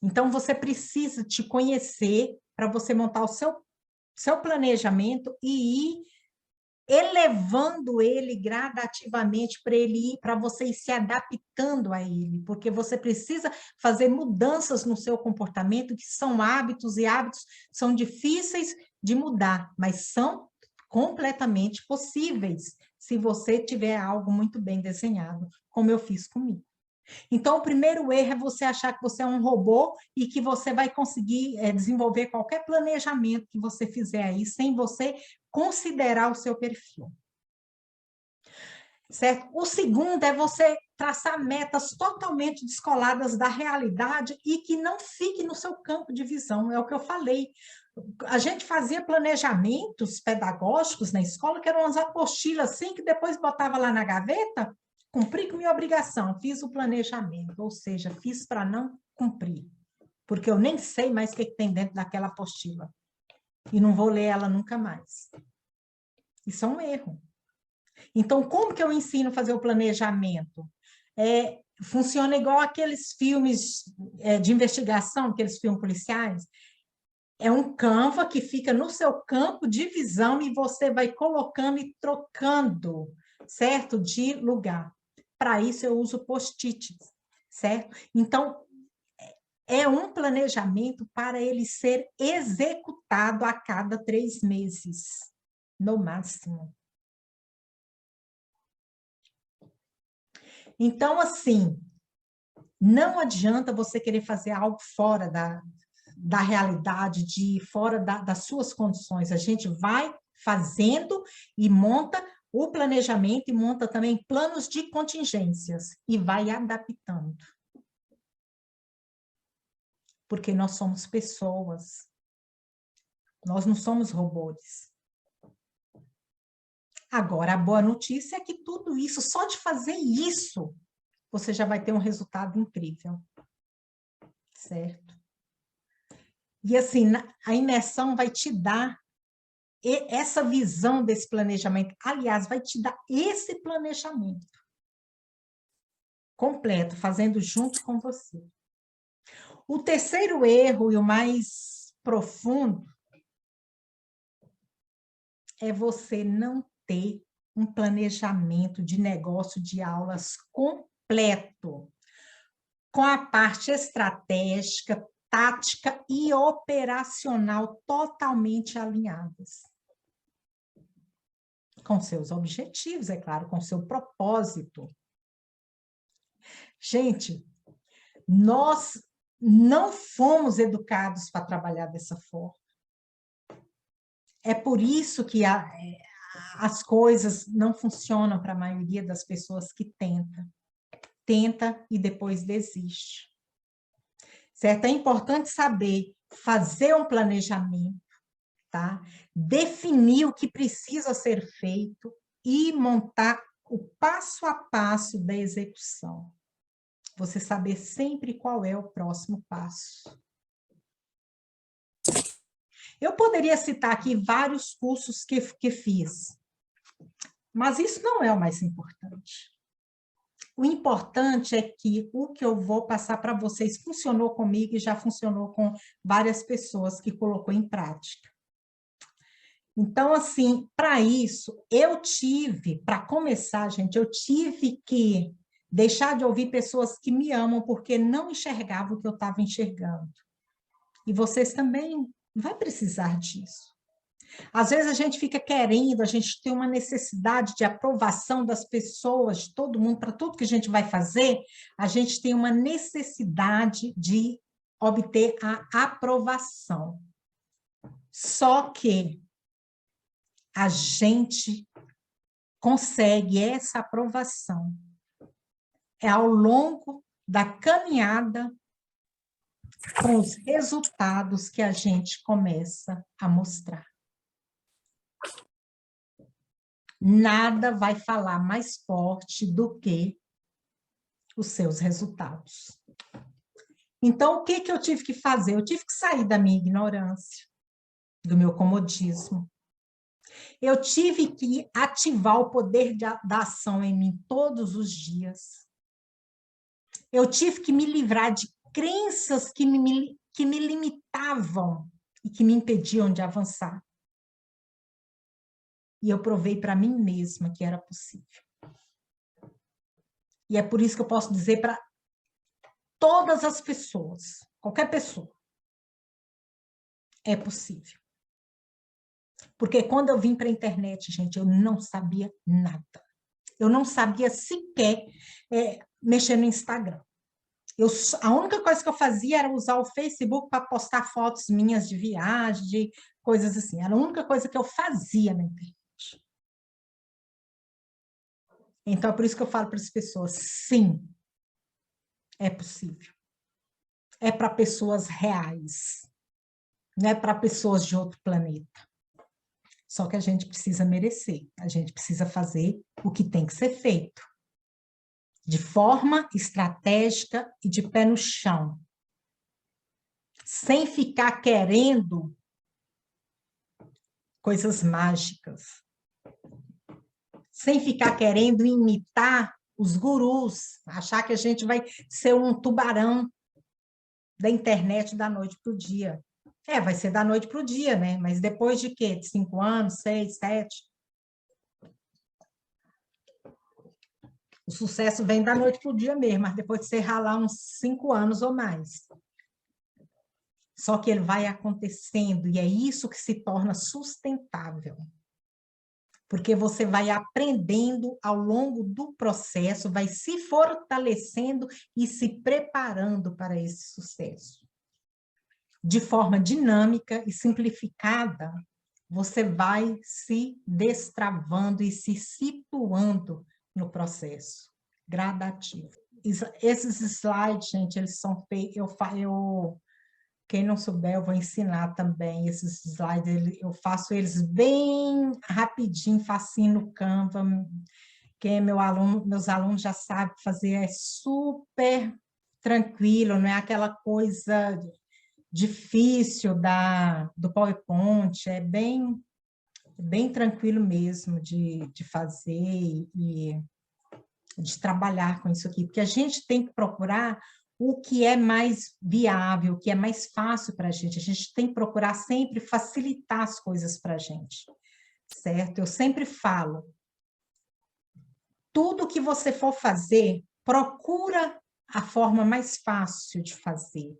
Então, você precisa te conhecer para você montar o seu planejamento e ir elevando ele gradativamente para ele ir, para você ir se adaptando a ele, porque você precisa fazer mudanças no seu comportamento, que são hábitos, e hábitos são difíceis de mudar, mas são completamente possíveis, se você tiver algo muito bem desenhado, como eu fiz comigo. Então, o primeiro erro é você achar que você é um robô e que você vai conseguir desenvolver qualquer planejamento que você fizer aí, sem você considerar o seu perfil. Certo? O segundo é você traçar metas totalmente descoladas da realidade e que não fique no seu campo de visão, é o que eu falei. A gente fazia planejamentos pedagógicos na escola, que eram umas apostilas assim, que depois botava lá na gaveta, cumpri com minha obrigação, fiz o planejamento, ou seja, fiz para não cumprir, porque eu nem sei mais o que tem dentro daquela apostila, e não vou ler ela nunca mais. Isso é um erro. Então, como que eu ensino a fazer o planejamento? Funciona igual aqueles filmes de investigação, aqueles filmes policiais. É um Canva que fica no seu campo de visão e você vai colocando e trocando, certo? De lugar. Para isso, eu uso post-its, certo? Então, é um planejamento para ele ser executado a cada 3 meses, no máximo. Então, assim, não adianta você querer fazer algo fora da realidade, fora das suas condições. A gente vai fazendo e monta o planejamento e monta também planos de contingências e vai adaptando. Porque nós somos pessoas. Nós não somos robôs. Agora, a boa notícia é que tudo isso, só de fazer isso, você já vai ter um resultado incrível. Certo? E assim, a imersão vai te dar essa visão desse planejamento. Aliás, vai te dar esse planejamento completo, fazendo junto com você. O terceiro erro e o mais profundo é você não ter um planejamento de negócio de aulas completo, com a parte estratégica, tática e operacional totalmente alinhadas. Com seus objetivos, é claro, com seu propósito. Gente, nós não fomos educados para trabalhar dessa forma. É por isso que as coisas não funcionam para a maioria das pessoas que tenta. Tenta e depois desiste. Certo? É importante saber fazer um planejamento, tá? Definir o que precisa ser feito e montar o passo a passo da execução. Você saber sempre qual é o próximo passo. Eu poderia citar aqui vários cursos que fiz, mas isso não é o mais importante. O importante é que o que eu vou passar para vocês funcionou comigo e já funcionou com várias pessoas que colocou em prática. Então, assim, para isso, para começar, gente, eu tive que deixar de ouvir pessoas que me amam porque não enxergavam o que eu estava enxergando. E vocês também vão precisar disso. Às vezes a gente fica querendo, a gente tem uma necessidade de aprovação das pessoas, de todo mundo, para tudo que a gente vai fazer, a gente tem uma necessidade de obter a aprovação. Só que a gente consegue essa aprovação ao longo da caminhada com os resultados que a gente começa a mostrar. Nada vai falar mais forte do que os seus resultados. Então, o que eu tive que fazer? Eu tive que sair da minha ignorância, do meu comodismo. Eu tive que ativar o poder da ação em mim todos os dias. Eu tive que me livrar de crenças que me limitavam e que me impediam de avançar. E eu provei para mim mesma que era possível. E é por isso que eu posso dizer para todas as pessoas, qualquer pessoa, é possível. Porque quando eu vim para a internet, gente, eu não sabia nada. Eu não sabia sequer mexer no Instagram. A única coisa que eu fazia era usar o Facebook para postar fotos minhas de viagem, de coisas assim. Era a única coisa que eu fazia na internet. Então, é por isso que eu falo para as pessoas, sim, é possível. É para pessoas reais, não é para pessoas de outro planeta. Só que a gente precisa merecer, a gente precisa fazer o que tem que ser feito. de forma estratégica e de pé no chão, sem ficar querendo coisas mágicas, sem ficar querendo imitar os gurus, achar que a gente vai ser um tubarão da internet da noite para o dia. Vai ser da noite para o dia, né? Mas depois de quê? De 5 anos, 6, 7? O sucesso vem da noite para o dia mesmo, mas depois de você ralar uns 5 anos ou mais. Só que ele vai acontecendo, e é isso que se torna sustentável. Porque você vai aprendendo ao longo do processo, vai se fortalecendo e se preparando para esse sucesso. De forma dinâmica e simplificada, você vai se destravando e se situando no processo gradativo. Esses slides, gente, eles são feitos, quem não souber, eu vou ensinar também esses slides, eu faço eles bem rapidinho, facinho no Canva, quem é meus alunos já sabem fazer, é super tranquilo, não é aquela coisa difícil do PowerPoint, é bem tranquilo mesmo de fazer e de trabalhar com isso aqui, porque a gente tem que procurar o que é mais viável, o que é mais fácil para a gente tem que procurar sempre facilitar as coisas para a gente, certo? Eu sempre falo, tudo que você for fazer, procura a forma mais fácil de fazer,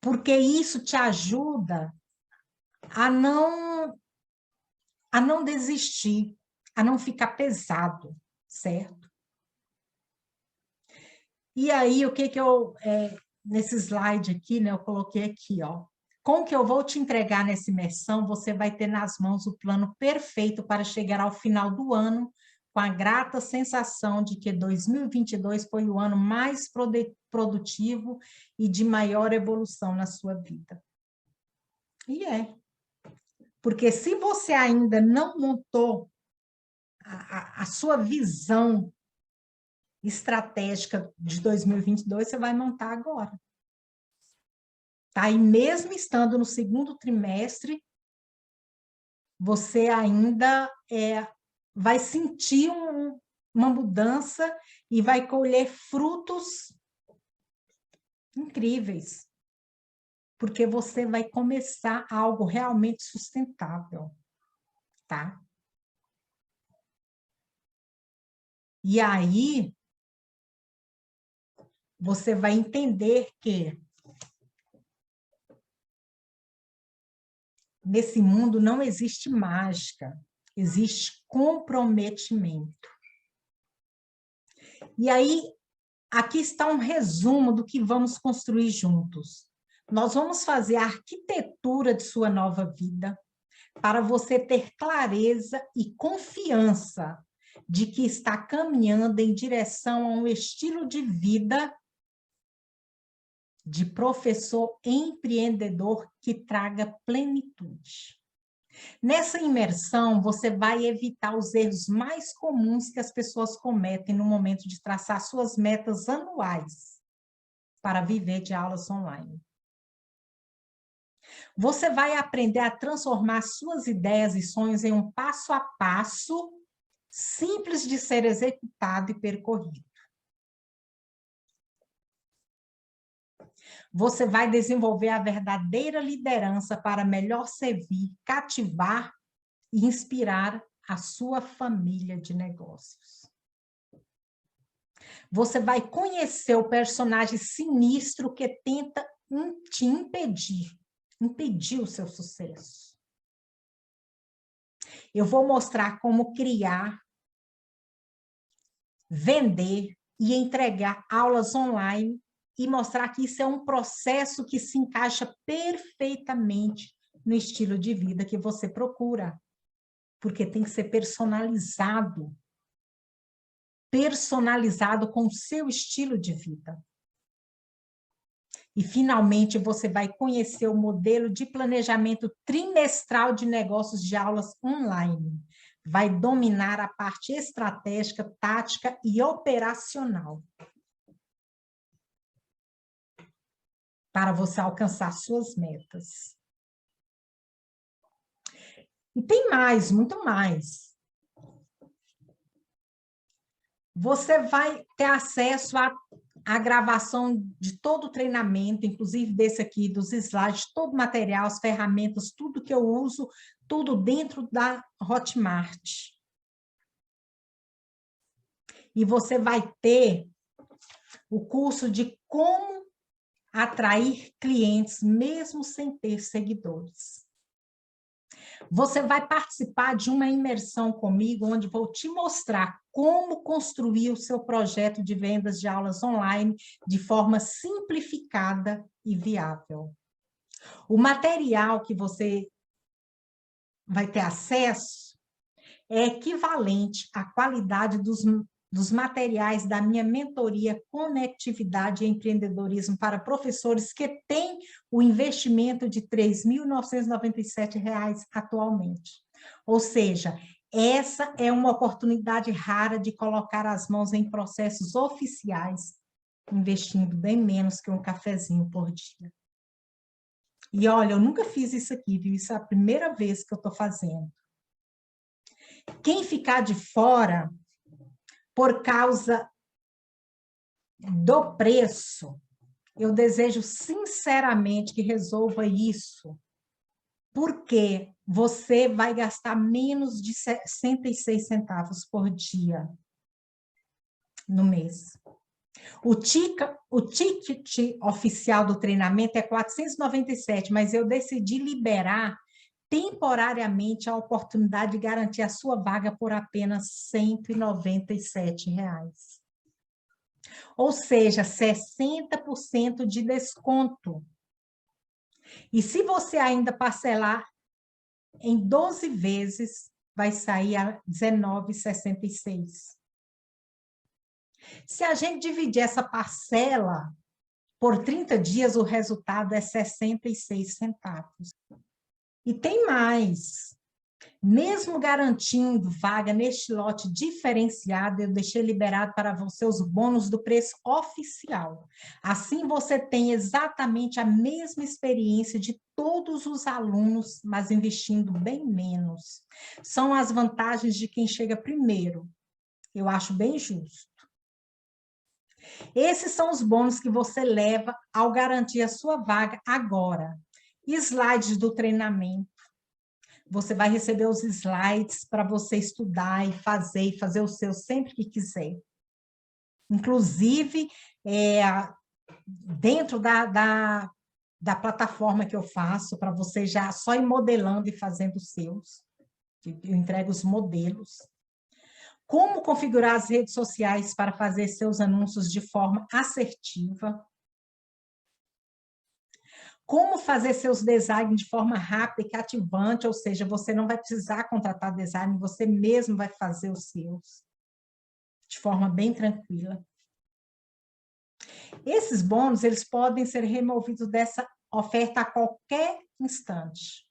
porque isso te ajuda a não desistir, a não ficar pesado, certo? E aí, o que eu, nesse slide aqui, né, eu coloquei aqui, ó, com o que eu vou te entregar nessa imersão, você vai ter nas mãos o plano perfeito para chegar ao final do ano com a grata sensação de que 2022 foi o ano mais produtivo e de maior evolução na sua vida. E porque se você ainda não montou a sua visão estratégica de 2022, você vai montar agora. Tá? E mesmo estando no segundo trimestre, você ainda vai sentir uma mudança e vai colher frutos incríveis, porque você vai começar algo realmente sustentável, tá? E aí, você vai entender que nesse mundo não existe mágica, existe comprometimento. E aí, aqui está um resumo do que vamos construir juntos. Nós vamos fazer a arquitetura de sua nova vida para você ter clareza e confiança de que está caminhando em direção a um estilo de vida de professor empreendedor que traga plenitude. Nessa imersão, você vai evitar os erros mais comuns que as pessoas cometem no momento de traçar suas metas anuais para viver de aulas online. Você vai aprender a transformar suas ideias e sonhos em um passo a passo simples de ser executado e percorrido. Você vai desenvolver a verdadeira liderança para melhor servir, cativar e inspirar a sua família de negócios. Você vai conhecer o personagem sinistro que tenta te impedir o seu sucesso. Eu vou mostrar como criar, vender e entregar aulas online e mostrar que isso é um processo que se encaixa perfeitamente no estilo de vida que você procura, porque tem que ser personalizado com o seu estilo de vida. E, finalmente, você vai conhecer o modelo de planejamento trimestral de negócios de aulas online. vai dominar a parte estratégica, tática e operacional para você alcançar suas metas. E tem mais, muito mais. Você vai ter acesso à gravação de todo o treinamento, inclusive desse aqui, dos slides, todo o material, as ferramentas, tudo que eu uso, tudo dentro da Hotmart. E você vai ter o curso de como atrair clientes, mesmo sem ter seguidores. Você vai participar de uma imersão comigo, onde vou te mostrar como construir o seu projeto de vendas de aulas online de forma simplificada e viável. O material que você vai ter acesso é equivalente à qualidade dos materiais da minha mentoria Conectividade e Empreendedorismo para professores que têm o investimento de R$ 3.997 atualmente. Ou seja, essa é uma oportunidade rara de colocar as mãos em processos oficiais, investindo bem menos que um cafezinho por dia. E olha, eu nunca fiz isso aqui, viu? Isso é a primeira vez que eu estou fazendo. Quem ficar de fora por causa do preço, eu desejo sinceramente que resolva isso, porque você vai gastar menos de 66 centavos por dia no mês. O ticket oficial do treinamento é 497, mas eu decidi liberar temporariamente a oportunidade de garantir a sua vaga por apenas R$ 197. Ou seja, 60% de desconto. E se você ainda parcelar em 12 vezes, vai sair a R$ 19,66. Se a gente dividir essa parcela por 30 dias, o resultado é 66 centavos. E tem mais. Mesmo garantindo vaga neste lote diferenciado, eu deixei liberado para você os bônus do preço oficial. Assim, você tem exatamente a mesma experiência de todos os alunos, mas investindo bem menos. São as vantagens de quem chega primeiro. Eu acho bem justo. Esses são os bônus que você leva ao garantir a sua vaga agora. Slides do treinamento. Você vai receber os slides para você estudar e fazer o seu sempre que quiser. Inclusive, dentro da plataforma que eu faço, para você já só ir modelando e fazendo os seus. Eu entrego os modelos. Como configurar as redes sociais para fazer seus anúncios de forma assertiva. Como fazer seus designs de forma rápida e cativante, ou seja, você não vai precisar contratar design, você mesmo vai fazer os seus, de forma bem tranquila. Esses bônus, eles podem ser removidos dessa oferta a qualquer instante.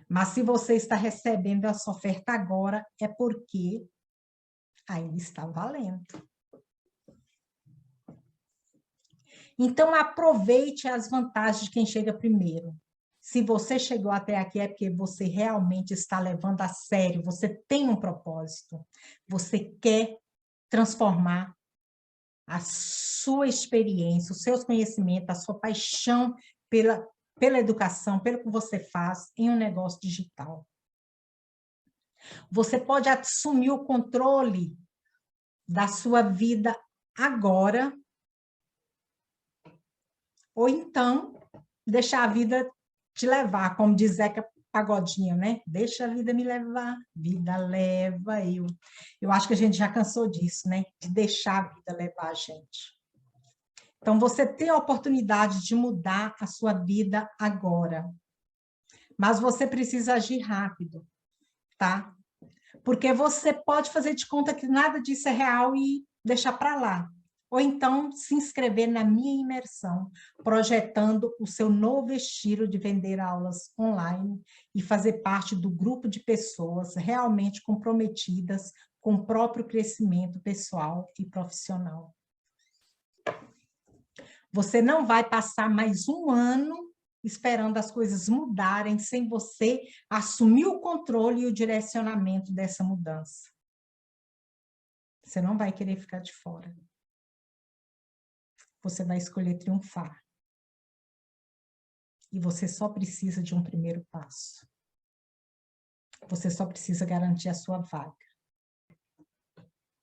Mas se você está recebendo essa oferta agora, é porque ainda está valendo. Então, aproveite as vantagens de quem chega primeiro. Se você chegou até aqui, é porque você realmente está levando a sério, você tem um propósito, você quer transformar a sua experiência, os seus conhecimentos, a sua paixão pela educação, pelo que você faz em um negócio digital. Você pode assumir o controle da sua vida agora, ou então deixar a vida te levar, como diz Zeca Pagodinho, né? Deixa a vida me levar, vida leva eu. Eu acho que a gente já cansou disso, né? De deixar a vida levar a gente. Então, você tem a oportunidade de mudar a sua vida agora. Mas você precisa agir rápido, tá? Porque você pode fazer de conta que nada disso é real e deixar para lá. ou então se inscrever na minha imersão, projetando o seu novo estilo de vender aulas online e fazer parte do grupo de pessoas realmente comprometidas com o próprio crescimento pessoal e profissional. Você não vai passar mais um ano esperando as coisas mudarem sem você assumir o controle e o direcionamento dessa mudança. Você não vai querer ficar de fora. Você vai escolher triunfar. E você só precisa de um primeiro passo. Você só precisa garantir a sua vaga.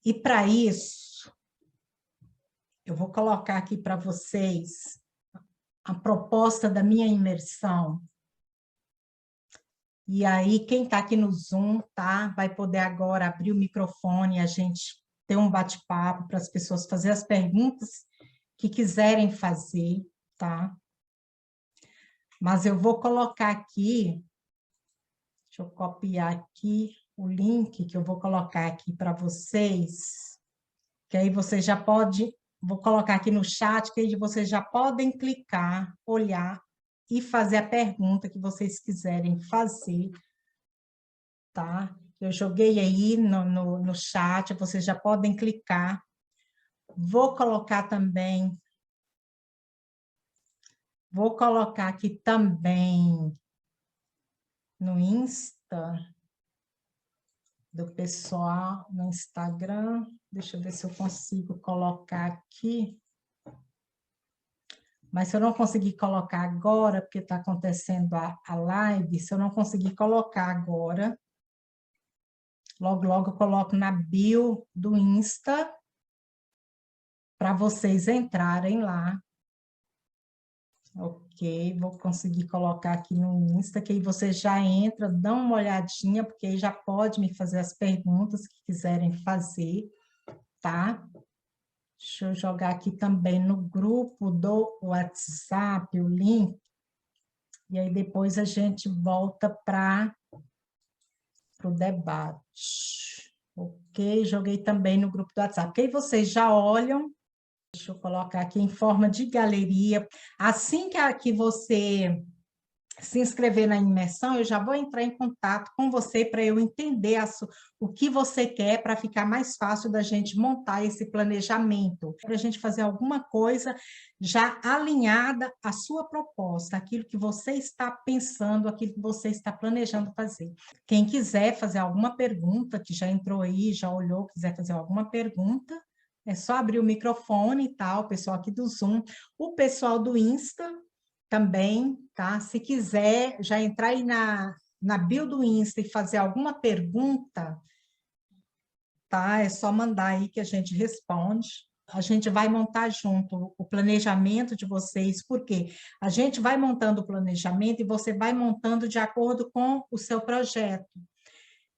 E para isso, eu vou colocar aqui para vocês a proposta da minha imersão. E aí, quem está aqui no Zoom, tá? Vai poder agora abrir o microfone e a gente ter um bate-papo para as pessoas fazer as perguntas que quiserem fazer, tá? Mas eu vou colocar aqui, deixa eu copiar aqui o link que eu vou colocar aqui para vocês, que aí vocês já podem, vou colocar aqui no chat, que aí vocês já podem clicar, olhar e fazer a pergunta que vocês quiserem fazer, tá? Eu joguei aí no chat, vocês já podem clicar. Vou colocar também, vou colocar aqui também no Insta, do pessoal, no Instagram. Deixa eu ver se eu consigo colocar aqui. Mas se eu não conseguir colocar agora, porque está acontecendo a live, se eu não conseguir colocar agora, logo, logo eu coloco na bio do Insta, para vocês entrarem lá. Ok, vou conseguir colocar aqui no Insta, que aí vocês já entram, dão uma olhadinha, porque aí já pode me fazer as perguntas que quiserem fazer, tá? Deixa eu jogar aqui também no grupo do WhatsApp o link, e aí depois a gente volta para o debate. Ok, joguei também no grupo do WhatsApp. Ok, vocês já olham. Deixa eu colocar aqui em forma de galeria. Assim que você se inscrever na imersão, eu já vou entrar em contato com você para eu entender o que você quer, para ficar mais fácil da gente montar esse planejamento, para a gente fazer alguma coisa já alinhada à sua proposta, aquilo que você está pensando, aquilo que você está planejando fazer. Quem quiser fazer alguma pergunta, que já entrou aí, já olhou, quiser fazer alguma pergunta, é só abrir o microfone e tal, o pessoal aqui do Zoom, o pessoal do Insta também, tá? Se quiser já entrar aí na bio do Insta e fazer alguma pergunta, tá? É só mandar aí que a gente responde. A gente vai montar junto o planejamento de vocês, porque a gente vai montando o planejamento e você vai montando de acordo com o seu projeto.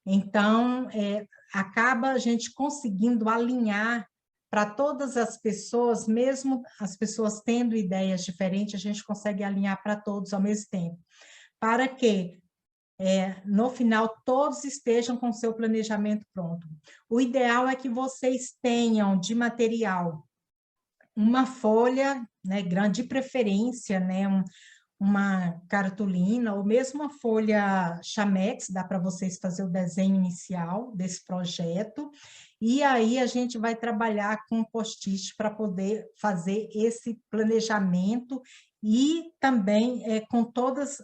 Então, acaba a gente conseguindo alinhar para todas as pessoas, mesmo as pessoas tendo ideias diferentes, a gente consegue alinhar para todos ao mesmo tempo. Para que, no final, todos estejam com o seu planejamento pronto. O ideal é que vocês tenham de material uma folha, né, grande, de preferência, né, uma cartolina, ou mesmo uma folha Chamex, dá para vocês fazer o desenho inicial desse projeto, e aí a gente vai trabalhar com post-it para poder fazer esse planejamento, e também com todas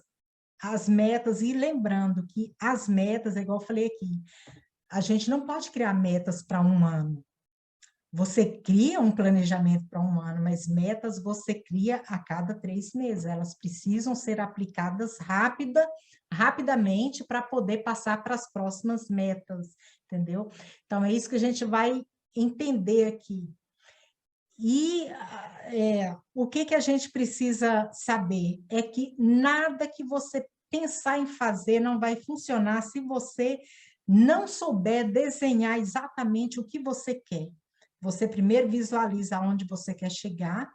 as metas, e lembrando que as metas, igual eu falei aqui, a gente não pode criar metas para um ano. Você cria um planejamento para um ano, mas metas você cria a cada 3 meses. Elas precisam ser aplicadas rapidamente para poder passar para as próximas metas, entendeu? Então, é isso que a gente vai entender aqui. E o que a gente precisa saber é que nada que você pensar em fazer não vai funcionar se você não souber desenhar exatamente o que você quer. Você primeiro visualiza aonde você quer chegar,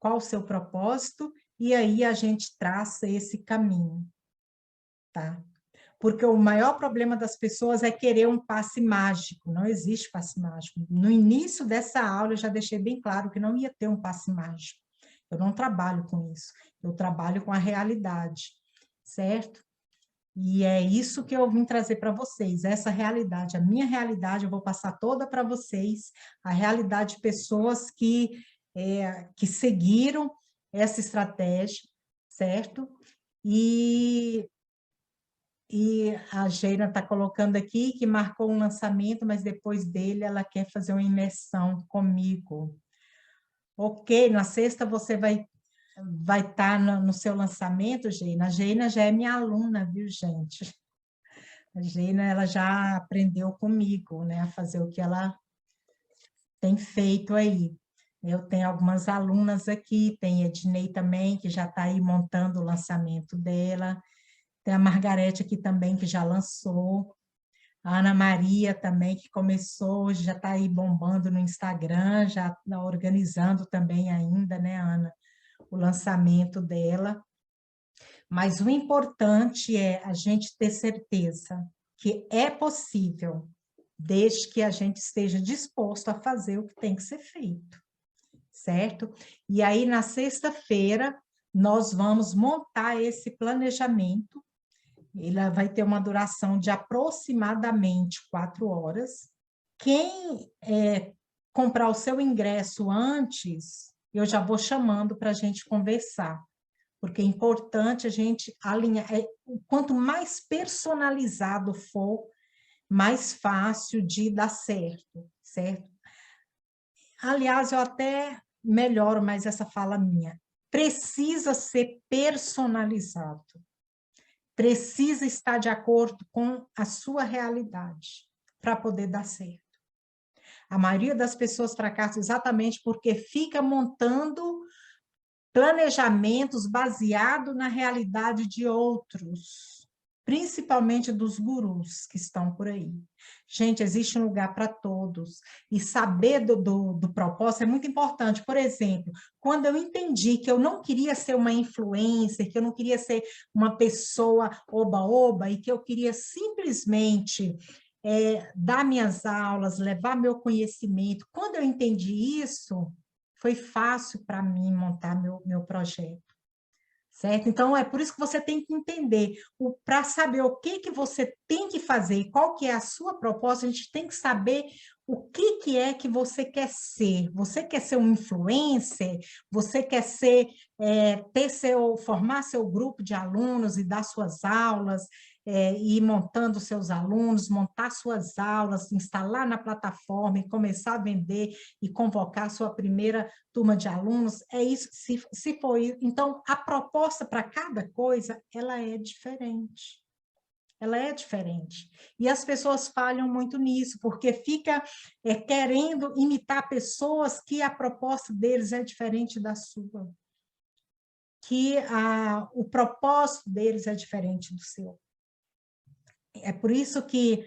qual o seu propósito, e aí a gente traça esse caminho, tá? porque o maior problema das pessoas é querer um passe mágico, não existe passe mágico. No início dessa aula, eu já deixei bem claro que não ia ter um passe mágico. Eu não trabalho com isso, eu trabalho com a realidade, certo? E é isso que eu vim trazer para vocês, essa realidade, a minha realidade, eu vou passar toda para vocês, a realidade de pessoas que seguiram essa estratégia, certo? E a Geira está colocando aqui que marcou um lançamento, mas depois dele ela quer fazer uma imersão comigo. Ok, na sexta você vai estar no seu lançamento, Geina. A Geina já é minha aluna, viu, gente? A Geina, ela já aprendeu comigo, né, a fazer o que ela tem feito aí. Eu tenho algumas alunas aqui, tem a Ednei também, que já está aí montando o lançamento dela. Tem a Margarete aqui também, que já lançou. A Ana Maria também, que começou, já está aí bombando no Instagram, já está organizando também ainda, né, Ana? O lançamento dela. Mas o importante é a gente ter certeza que é possível, desde que a gente esteja disposto a fazer o que tem que ser feito, certo? E aí, na sexta-feira, nós vamos montar esse planejamento. Ele vai ter uma duração de aproximadamente 4 horas. Quem comprar o seu ingresso antes, eu já vou chamando para a gente conversar, porque é importante a gente alinhar. Quanto mais personalizado for, mais fácil de dar certo, certo? Aliás, eu até melhoro mais essa fala minha. Precisa ser personalizado. Precisa estar de acordo com a sua realidade para poder dar certo. A maioria das pessoas fracassa exatamente porque fica montando planejamentos baseados na realidade de outros, principalmente dos gurus que estão por aí. Gente, existe um lugar para todos, e saber do propósito é muito importante. Por exemplo, quando eu entendi que eu não queria ser uma influencer, que eu não queria ser uma pessoa oba-oba, e que eu queria simplesmente dar minhas aulas, levar meu conhecimento, quando eu entendi isso, foi fácil para mim montar meu projeto, certo? Então, é por isso que você tem que entender, para saber o que você tem que fazer, qual que é a sua proposta, a gente tem que saber o que é que você quer ser. Você quer ser um influencer? Você quer ser, formar seu grupo de alunos e dar suas aulas, ir montando seus alunos, montar suas aulas, instalar na plataforma e começar a vender e convocar a sua primeira turma de alunos? É isso, se for isso. Então, a proposta para cada coisa, ela é diferente. Ela é diferente. E as pessoas falham muito nisso, porque fica querendo imitar pessoas que a proposta deles é diferente da sua. Que o propósito deles é diferente do seu. É por isso que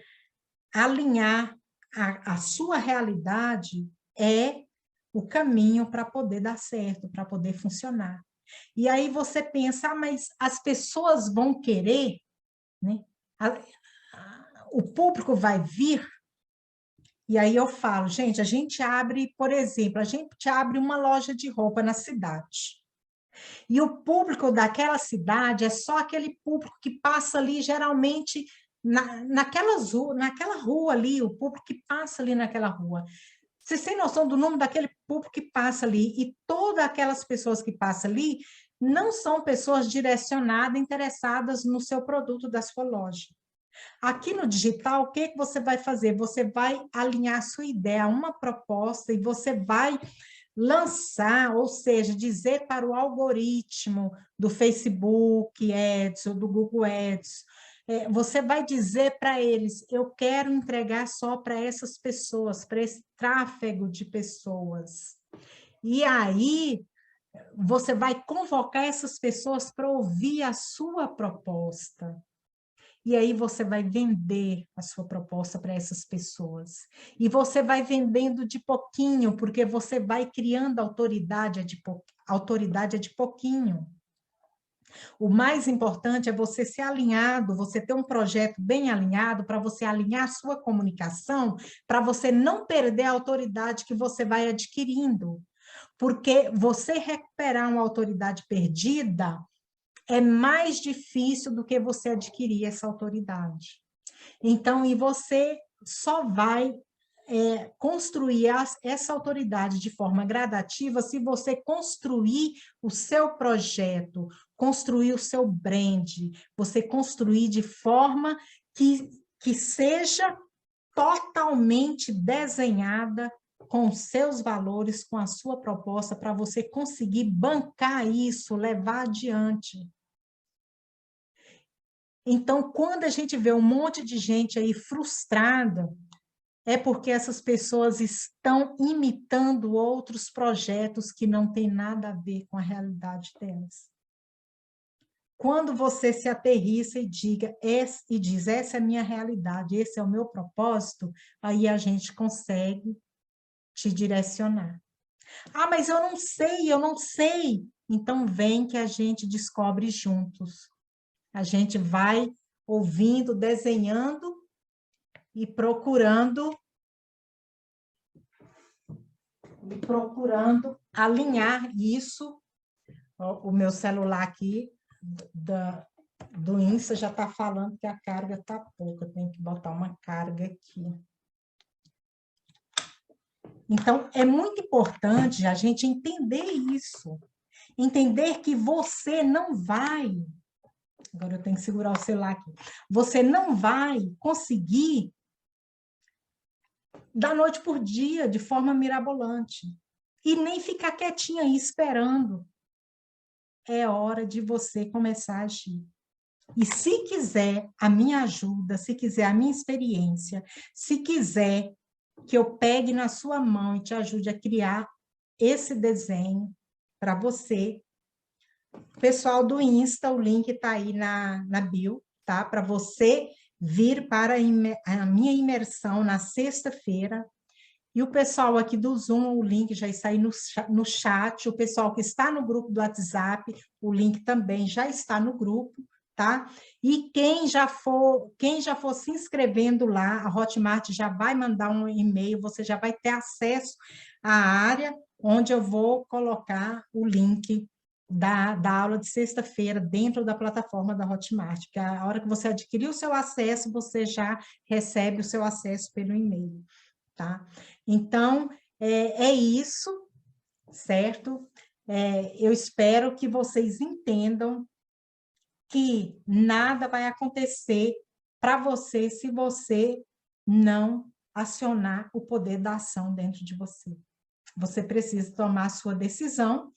alinhar a sua realidade é o caminho para poder dar certo, para poder funcionar. E aí você pensa, mas as pessoas vão querer, né? O público vai vir, e aí eu falo, gente, a gente abre, por exemplo, a gente abre uma loja de roupa na cidade. E o público daquela cidade é só aquele público que passa ali, geralmente, naquela rua ali, o público que passa ali naquela rua. Vocês têm noção do número daquele público que passa ali? E todas aquelas pessoas que passam ali não são pessoas direcionadas, interessadas no seu produto da sua loja. Aqui no digital, o que você vai fazer? Você vai alinhar a sua ideia a uma proposta e você vai lançar, ou seja, dizer para o algoritmo do Facebook Ads ou do Google Ads, você vai dizer para eles, eu quero entregar só para essas pessoas, para esse tráfego de pessoas. E aí, você vai convocar essas pessoas para ouvir a sua proposta. E aí você vai vender a sua proposta para essas pessoas. E você vai vendendo de pouquinho, porque você vai criando autoridade de pouquinho. O mais importante é você ser alinhado, você ter um projeto bem alinhado para você alinhar a sua comunicação, para você não perder a autoridade que você vai adquirindo. Porque você recuperar uma autoridade perdida é mais difícil do que você adquirir essa autoridade. Então, e você só vai construir essa autoridade de forma gradativa se você construir o seu projeto, construir o seu brand, você construir de forma que seja totalmente desenhada com os seus valores, com a sua proposta, para você conseguir bancar isso, levar adiante. Então, quando a gente vê um monte de gente aí frustrada, é porque essas pessoas estão imitando outros projetos que não têm nada a ver com a realidade delas. Quando você se aterrissa e diz, essa é a minha realidade, esse é o meu propósito, aí a gente consegue te direcionar. Ah, mas eu não sei, eu não sei. Então vem que a gente descobre juntos. A gente vai ouvindo, desenhando e procurando alinhar isso. O meu celular aqui do Insta já está falando que a carga está pouca, eu tenho que botar uma carga aqui. Então, é muito importante a gente entender isso, entender que você não vai, agora eu tenho que segurar o celular aqui, você não vai conseguir da noite por dia, de forma mirabolante, e nem ficar quietinha aí esperando. É hora de você começar a agir. E se quiser a minha ajuda, se quiser a minha experiência, se quiser que eu pegue na sua mão e te ajude a criar esse desenho para você, pessoal do Insta, o link está aí na bio, tá? Para você vir para a minha imersão na sexta-feira. E o pessoal aqui do Zoom, o link já está aí no chat. O pessoal que está no grupo do WhatsApp, o link também já está no grupo, tá? E quem já for se inscrevendo lá, a Hotmart já vai mandar um e-mail, você já vai ter acesso à área onde eu vou colocar o link da aula de sexta-feira dentro da plataforma da Hotmart, porque a hora que você adquirir o seu acesso, você já recebe o seu acesso pelo e-mail, tá? Então, é isso, certo? Eu espero que vocês entendam que nada vai acontecer para você se você não acionar o poder da ação dentro de você. Você precisa tomar a sua decisão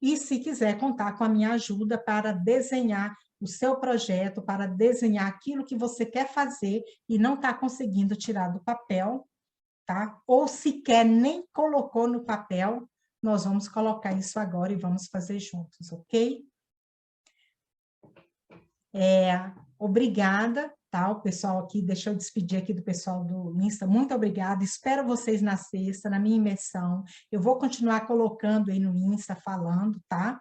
e, se quiser, contar com a minha ajuda para desenhar o seu projeto, para desenhar aquilo que você quer fazer e não está conseguindo tirar do papel, tá? Ou sequer nem colocou no papel, nós vamos colocar isso agora e vamos fazer juntos, ok? Obrigada, tá? O pessoal aqui, deixa eu despedir aqui do pessoal do Insta, muito obrigada, espero vocês na sexta, na minha imersão, eu vou continuar colocando aí no Insta, falando, tá?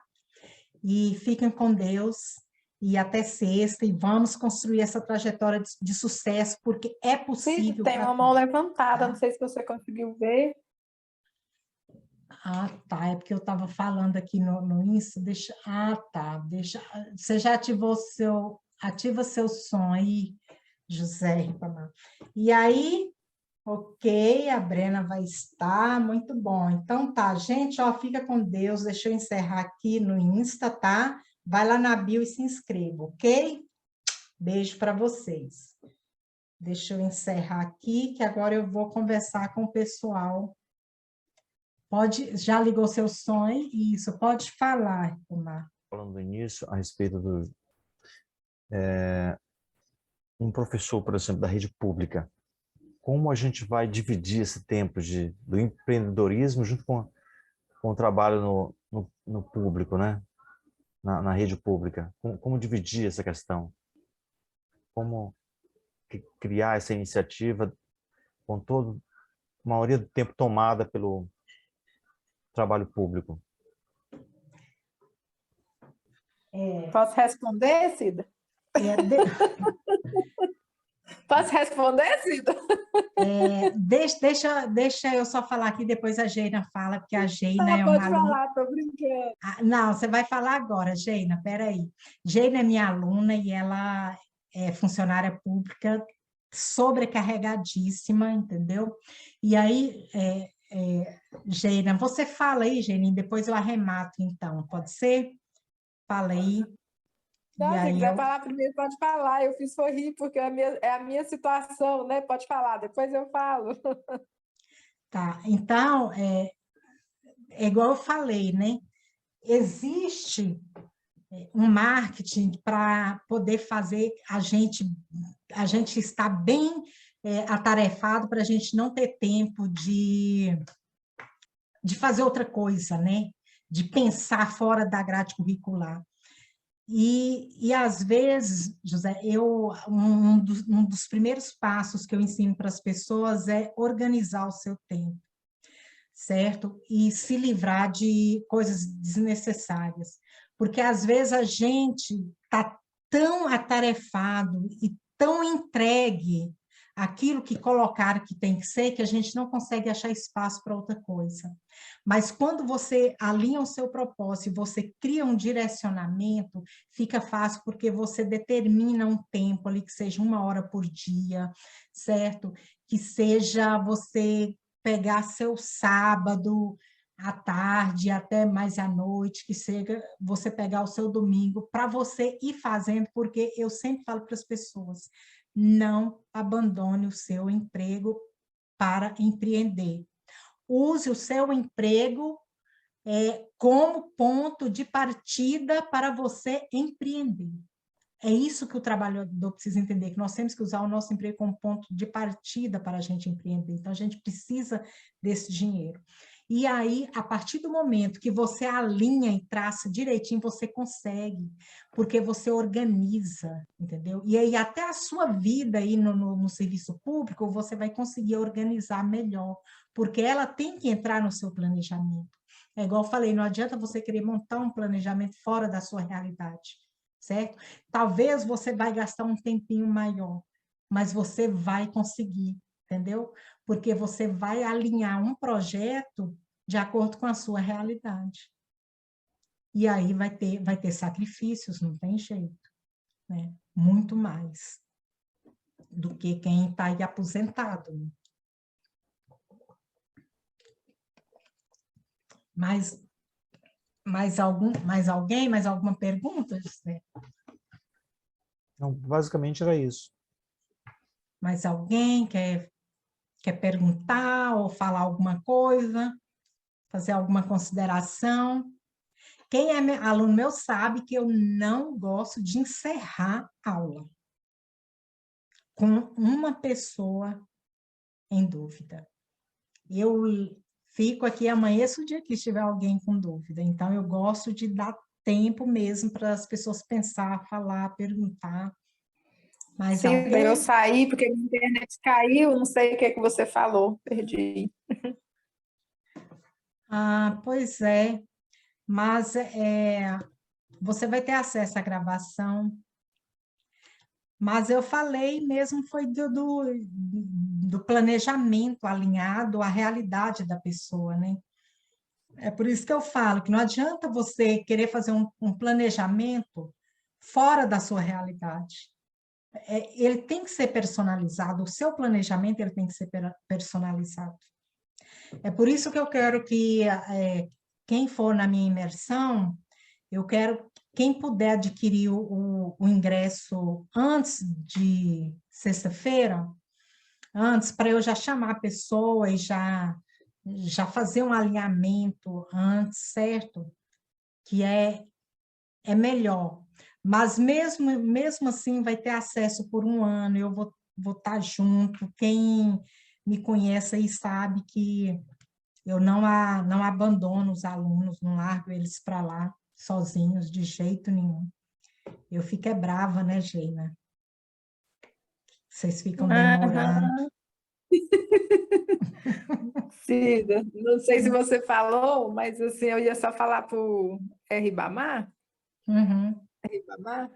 E fiquem com Deus, e até sexta, e vamos construir essa trajetória de sucesso, porque é Cid, possível tem para uma mão todos, levantada, não tá? sei se você conseguiu ver. Ah, tá, é porque eu estava falando aqui no Insta, você já ativa seu som aí, José Ribamar. E aí, ok, a Brena vai estar, muito bom. Então tá, gente, ó, fica com Deus, deixa eu encerrar aqui no Insta, tá? Vai lá na bio e se inscreva, ok? Beijo para vocês. Deixa eu encerrar aqui, que agora eu vou conversar com o pessoal. Já ligou seu som aí? Isso, pode falar, Omar. Falando no início a respeito do um professor, por exemplo, da rede pública, como a gente vai dividir esse tempo do empreendedorismo junto com o trabalho no público, né? Na rede pública? Como dividir essa questão? Como criar essa iniciativa com a maioria do tempo tomada pelo trabalho público? Posso responder, Cida? É, de- Posso responder, Cida? deixa eu só falar aqui, depois a Geina fala, porque a Geina Ah, é uma pode aluna. falar, tô brincando. Não, você vai falar agora, Geina, peraí. Geina é minha aluna e ela é funcionária pública sobrecarregadíssima, entendeu? E aí, Geina, você fala aí, Geina, e depois eu arremato, então, pode ser? Fala aí. E Não, se aí quiser eu. falar primeiro, pode falar. Eu fiz sorrir, porque é a minha situação, né? Pode falar, depois eu falo. Tá, então, é igual eu falei, né? Existe um marketing para poder fazer a gente estar bem atarefado para a gente não ter tempo de fazer outra coisa, né? De pensar fora da grade curricular. E às vezes, José, um dos primeiros passos que eu ensino para as pessoas é organizar o seu tempo, certo? E se livrar de coisas desnecessárias. Porque às vezes a gente está tão atarefado e tão entregue àquilo que colocaram que tem que ser, que a gente não consegue achar espaço para outra coisa. Mas quando você alinha o seu propósito e você cria um direcionamento, fica fácil porque você determina um tempo ali, que seja 1 hora por dia, certo? Que seja você pegar seu sábado à tarde, até mais à noite, que seja você pegar o seu domingo para você ir fazendo, porque eu sempre falo para as pessoas, não abandone o seu emprego para empreender. Use o seu emprego como ponto de partida para você empreender. É isso que o trabalhador precisa entender, que nós temos que usar o nosso emprego como ponto de partida para a gente empreender. Então, a gente precisa desse dinheiro. E aí, a partir do momento que você alinha e traça direitinho, você consegue, porque você organiza, entendeu? E aí, até a sua vida aí no serviço público, você vai conseguir organizar melhor, porque ela tem que entrar no seu planejamento. É igual eu falei, não adianta você querer montar um planejamento fora da sua realidade, certo? Talvez você vai gastar um tempinho maior, mas você vai conseguir, entendeu? Porque você vai alinhar um projeto de acordo com a sua realidade. E aí vai ter sacrifícios, não tem jeito, né? Muito mais do que quem está aí aposentado. Né? Mais alguém? Mais alguma pergunta, José? Então, basicamente era isso. Mais alguém quer perguntar ou falar alguma coisa? Fazer alguma consideração? Quem é aluno meu sabe que eu não gosto de encerrar aula com uma pessoa em dúvida. Eu fico aqui, amanheço o dia que estiver alguém com dúvida. Então, eu gosto de dar tempo mesmo para as pessoas pensar, falar, perguntar. Mais Sim, daí eu alguém? saí porque a internet caiu, não sei o que você falou, perdi. Pois é. Mas você vai ter acesso à gravação. Mas eu falei mesmo foi do planejamento alinhado à realidade da pessoa, né? É por isso que eu falo que não adianta você querer fazer um planejamento fora da sua realidade. Ele tem que ser personalizado, o seu planejamento ele tem que ser personalizado. É por isso que eu quero que quem for na minha imersão, eu quero, quem puder adquirir o ingresso antes de sexta-feira, antes, para eu já chamar a pessoa e já fazer um alinhamento antes, certo? Que é melhor. Mas mesmo assim vai ter acesso por 1 ano, eu vou estar junto. Quem me conhece aí sabe que eu não abandono os alunos, não largo eles para lá sozinhos de jeito nenhum. Eu fico brava, né, Geina? Vocês ficam demorando. Aham. Cida, não sei se você falou, mas assim, eu ia só falar para o R. Bamar, Uhum. Ribamar.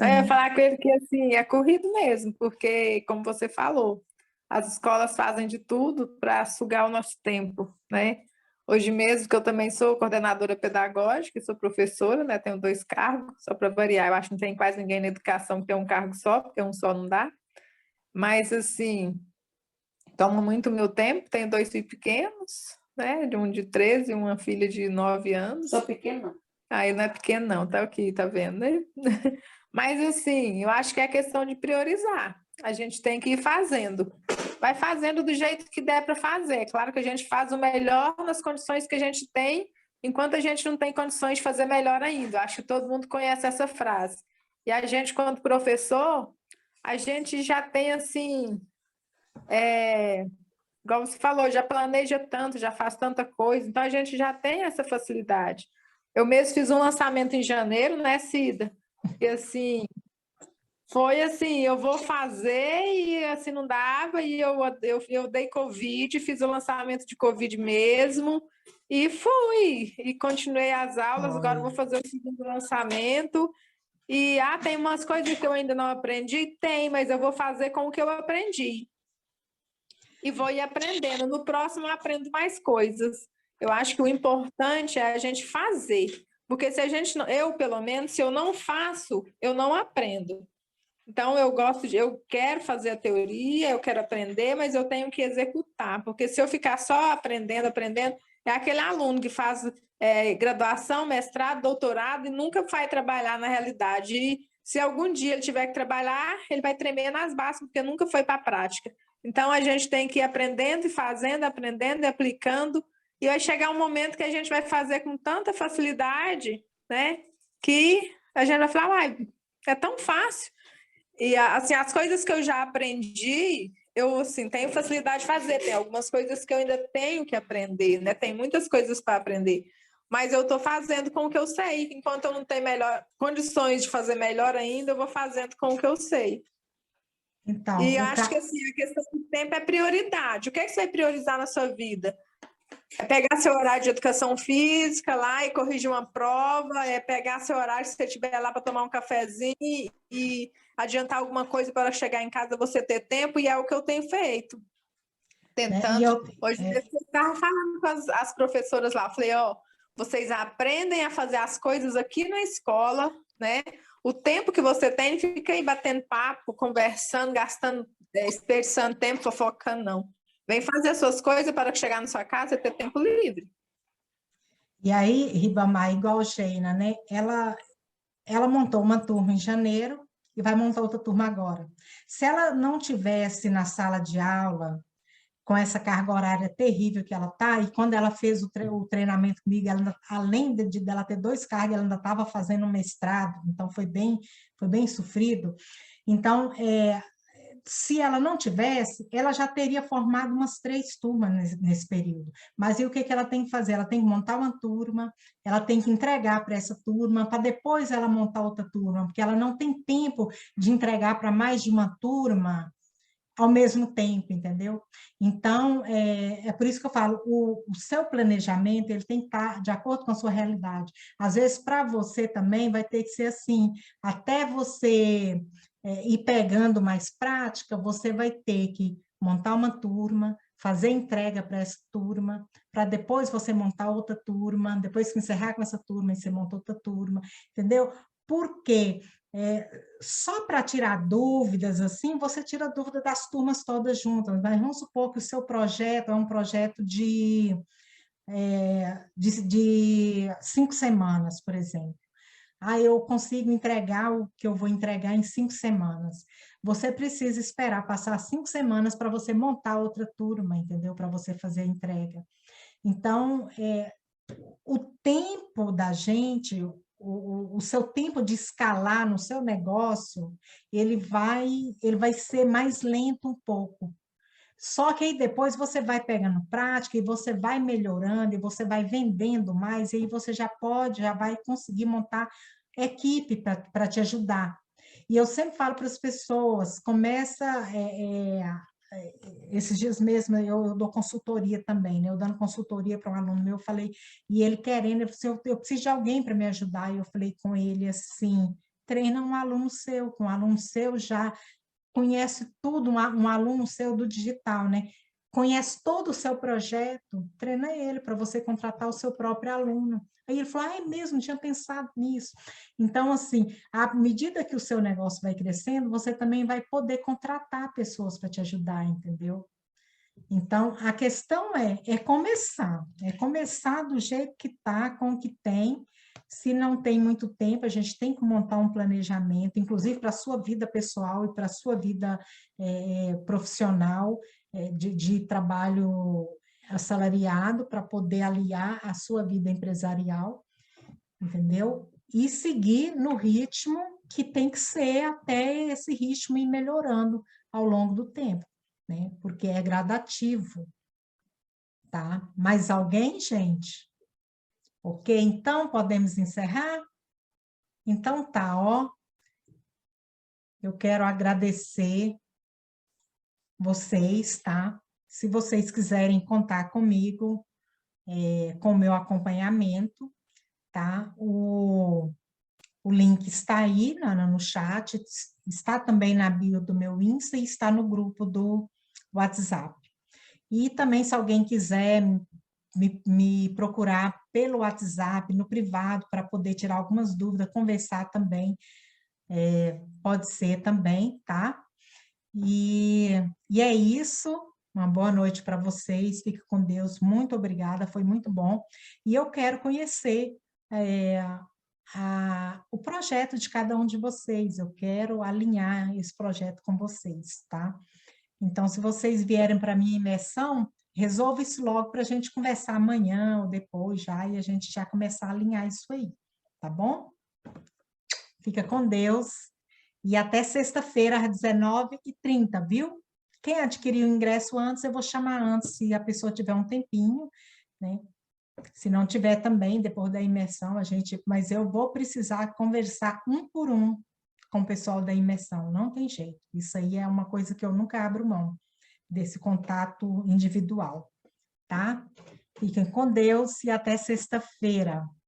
Eu ia Sim. falar com ele que assim, é corrido mesmo, porque, como você falou, as escolas fazem de tudo para sugar o nosso tempo, né? Hoje mesmo, que eu também sou coordenadora pedagógica, e sou professora, né? Tenho 2 cargos, só para variar. Eu acho que não tem quase ninguém na educação que tem um cargo só, porque um só não dá. Mas, assim, toma muito meu tempo. Tenho 2 filhos pequenos, né? Um de 13 e uma filha de 9 anos. Sou pequena. Aí não é pequeno, não, tá aqui, tá vendo, né? Mas assim, eu acho que é questão de priorizar. A gente tem que ir fazendo. Vai fazendo do jeito que der para fazer. Claro que a gente faz o melhor nas condições que a gente tem, enquanto a gente não tem condições de fazer melhor ainda. Eu acho que todo mundo conhece essa frase. E a gente, quando professor, a gente já tem assim, igual você falou, já planeja tanto, já faz tanta coisa, então a gente já tem essa facilidade. Eu mesmo fiz um lançamento em janeiro, né, Cida? E assim, foi assim, eu vou fazer e assim não dava, e eu dei Covid, fiz o lançamento de Covid mesmo, e fui, e continuei as aulas, agora eu vou fazer o segundo lançamento, e tem umas coisas que eu ainda não aprendi? Tem, mas eu vou fazer com o que eu aprendi. E vou ir aprendendo. No próximo eu aprendo mais coisas. Eu acho que o importante é a gente fazer. Porque se a gente não, eu pelo menos, se eu não faço, eu não aprendo. Então eu quero fazer a teoria, eu quero aprender, mas eu tenho que executar, porque se eu ficar só aprendendo, é aquele aluno que faz graduação, mestrado, doutorado e nunca vai trabalhar na realidade. E se algum dia ele tiver que trabalhar, ele vai tremer nas bases, porque nunca foi para a prática. Então a gente tem que ir aprendendo e fazendo, aprendendo e aplicando, e vai chegar um momento que a gente vai fazer com tanta facilidade, né, que a gente vai falar, é tão fácil. E assim, as coisas que eu já aprendi, eu assim, tenho facilidade de fazer. Tem algumas coisas que eu ainda tenho que aprender, né? Tem muitas coisas para aprender. Mas eu estou fazendo com o que eu sei. Enquanto eu não tenho condições de fazer melhor ainda, eu vou fazendo com o que eu sei. Então, E acho que assim, a questão do tempo é prioridade. O que é que você vai priorizar na sua vida? É pegar seu horário de educação física lá e corrigir uma prova, é pegar seu horário se você estiver lá para tomar um cafezinho e adiantar alguma coisa para chegar em casa você ter tempo, e é o que eu tenho feito. Tentando. Hoje eu estava falando com as professoras lá, eu falei, vocês aprendem a fazer as coisas aqui na escola, né? O tempo que você tem, fica aí batendo papo, conversando, gastando, desperdiçando tempo, fofocando, não. Vem fazer as suas coisas para chegar na sua casa e ter tempo livre. E aí, Ribamar, igual a Sheina, né? Ela montou uma turma em janeiro e vai montar outra turma agora. Se ela não tivesse na sala de aula, com essa carga horária terrível que ela está, e quando ela fez o treinamento comigo, ela, além dela ter 2 cargos, ela ainda estava fazendo um mestrado, então foi bem sofrido. Então, se ela não tivesse, ela já teria formado umas 3 turmas nesse período. Mas e o que ela tem que fazer? Ela tem que montar uma turma, ela tem que entregar para essa turma, para depois ela montar outra turma, porque ela não tem tempo de entregar para mais de uma turma ao mesmo tempo, entendeu? Então, é por isso que eu falo, o seu planejamento, ele tem que estar de acordo com a sua realidade. Às vezes, para você também, vai ter que ser assim, até você ir pegando mais prática, você vai ter que montar uma turma, fazer entrega para essa turma, para depois você montar outra turma, depois que encerrar com essa turma, você monta outra turma, entendeu? Por quê? Só para tirar dúvidas, assim, você tira dúvida das turmas todas juntas, mas vamos supor que o seu projeto é um projeto de 5 semanas, por exemplo. Aí eu consigo entregar o que eu vou entregar em 5 semanas. Você precisa esperar passar 5 semanas para você montar outra turma, entendeu? Para você fazer a entrega. Então, o tempo da gente, o seu tempo de escalar no seu negócio, ele vai ser mais lento um pouco. Só que aí depois você vai pegando prática e você vai melhorando e você vai vendendo mais, e aí você já vai conseguir montar equipe para te ajudar. E eu sempre falo para as pessoas, esses dias mesmo eu dou consultoria também, né? Eu dando consultoria para um aluno meu, eu falei, e ele querendo, eu preciso de alguém para me ajudar, e eu falei com ele assim, treina um aluno seu, que um aluno seu já conhece tudo, um aluno seu do digital, né? Conhece todo o seu projeto, treina ele para você contratar o seu próprio aluno. Aí ele falou, é mesmo, não tinha pensado nisso. Então, assim, à medida que o seu negócio vai crescendo, você também vai poder contratar pessoas para te ajudar, entendeu? Então, a questão é começar do jeito que está, com o que tem. Se não tem muito tempo, a gente tem que montar um planejamento, inclusive para a sua vida pessoal e para a sua vida profissional, de trabalho assalariado, para poder aliar a sua vida empresarial, entendeu? E seguir no ritmo que tem que ser, até esse ritmo ir melhorando ao longo do tempo, né? Porque é gradativo, tá? Mais alguém, gente? Ok, então podemos encerrar? Então tá, ó. Eu quero agradecer vocês, tá? Se vocês quiserem contar comigo, com o meu acompanhamento, tá? O link está aí no chat, está também na bio do meu Insta e está no grupo do WhatsApp. E também, se alguém quiser me procurar pelo WhatsApp, no privado, para poder tirar algumas dúvidas, conversar também, pode ser também, tá? E é isso. Uma boa noite para vocês. Fique com Deus. Muito obrigada, foi muito bom. E eu quero conhecer o projeto de cada um de vocês. Eu quero alinhar esse projeto com vocês, tá? Então, se vocês vierem para a minha imersão, resolva isso logo para a gente conversar amanhã ou depois já, e a gente já começar a alinhar isso aí, tá bom? Fica com Deus. E até sexta-feira, às 19h30, viu? Quem adquirir o ingresso antes, eu vou chamar antes, se a pessoa tiver um tempinho, né? Se não tiver também, depois da imersão, mas eu vou precisar conversar um por um com o pessoal da imersão, não tem jeito. Isso aí é uma coisa que eu nunca abro mão, desse contato individual, tá? Fiquem com Deus e até sexta-feira.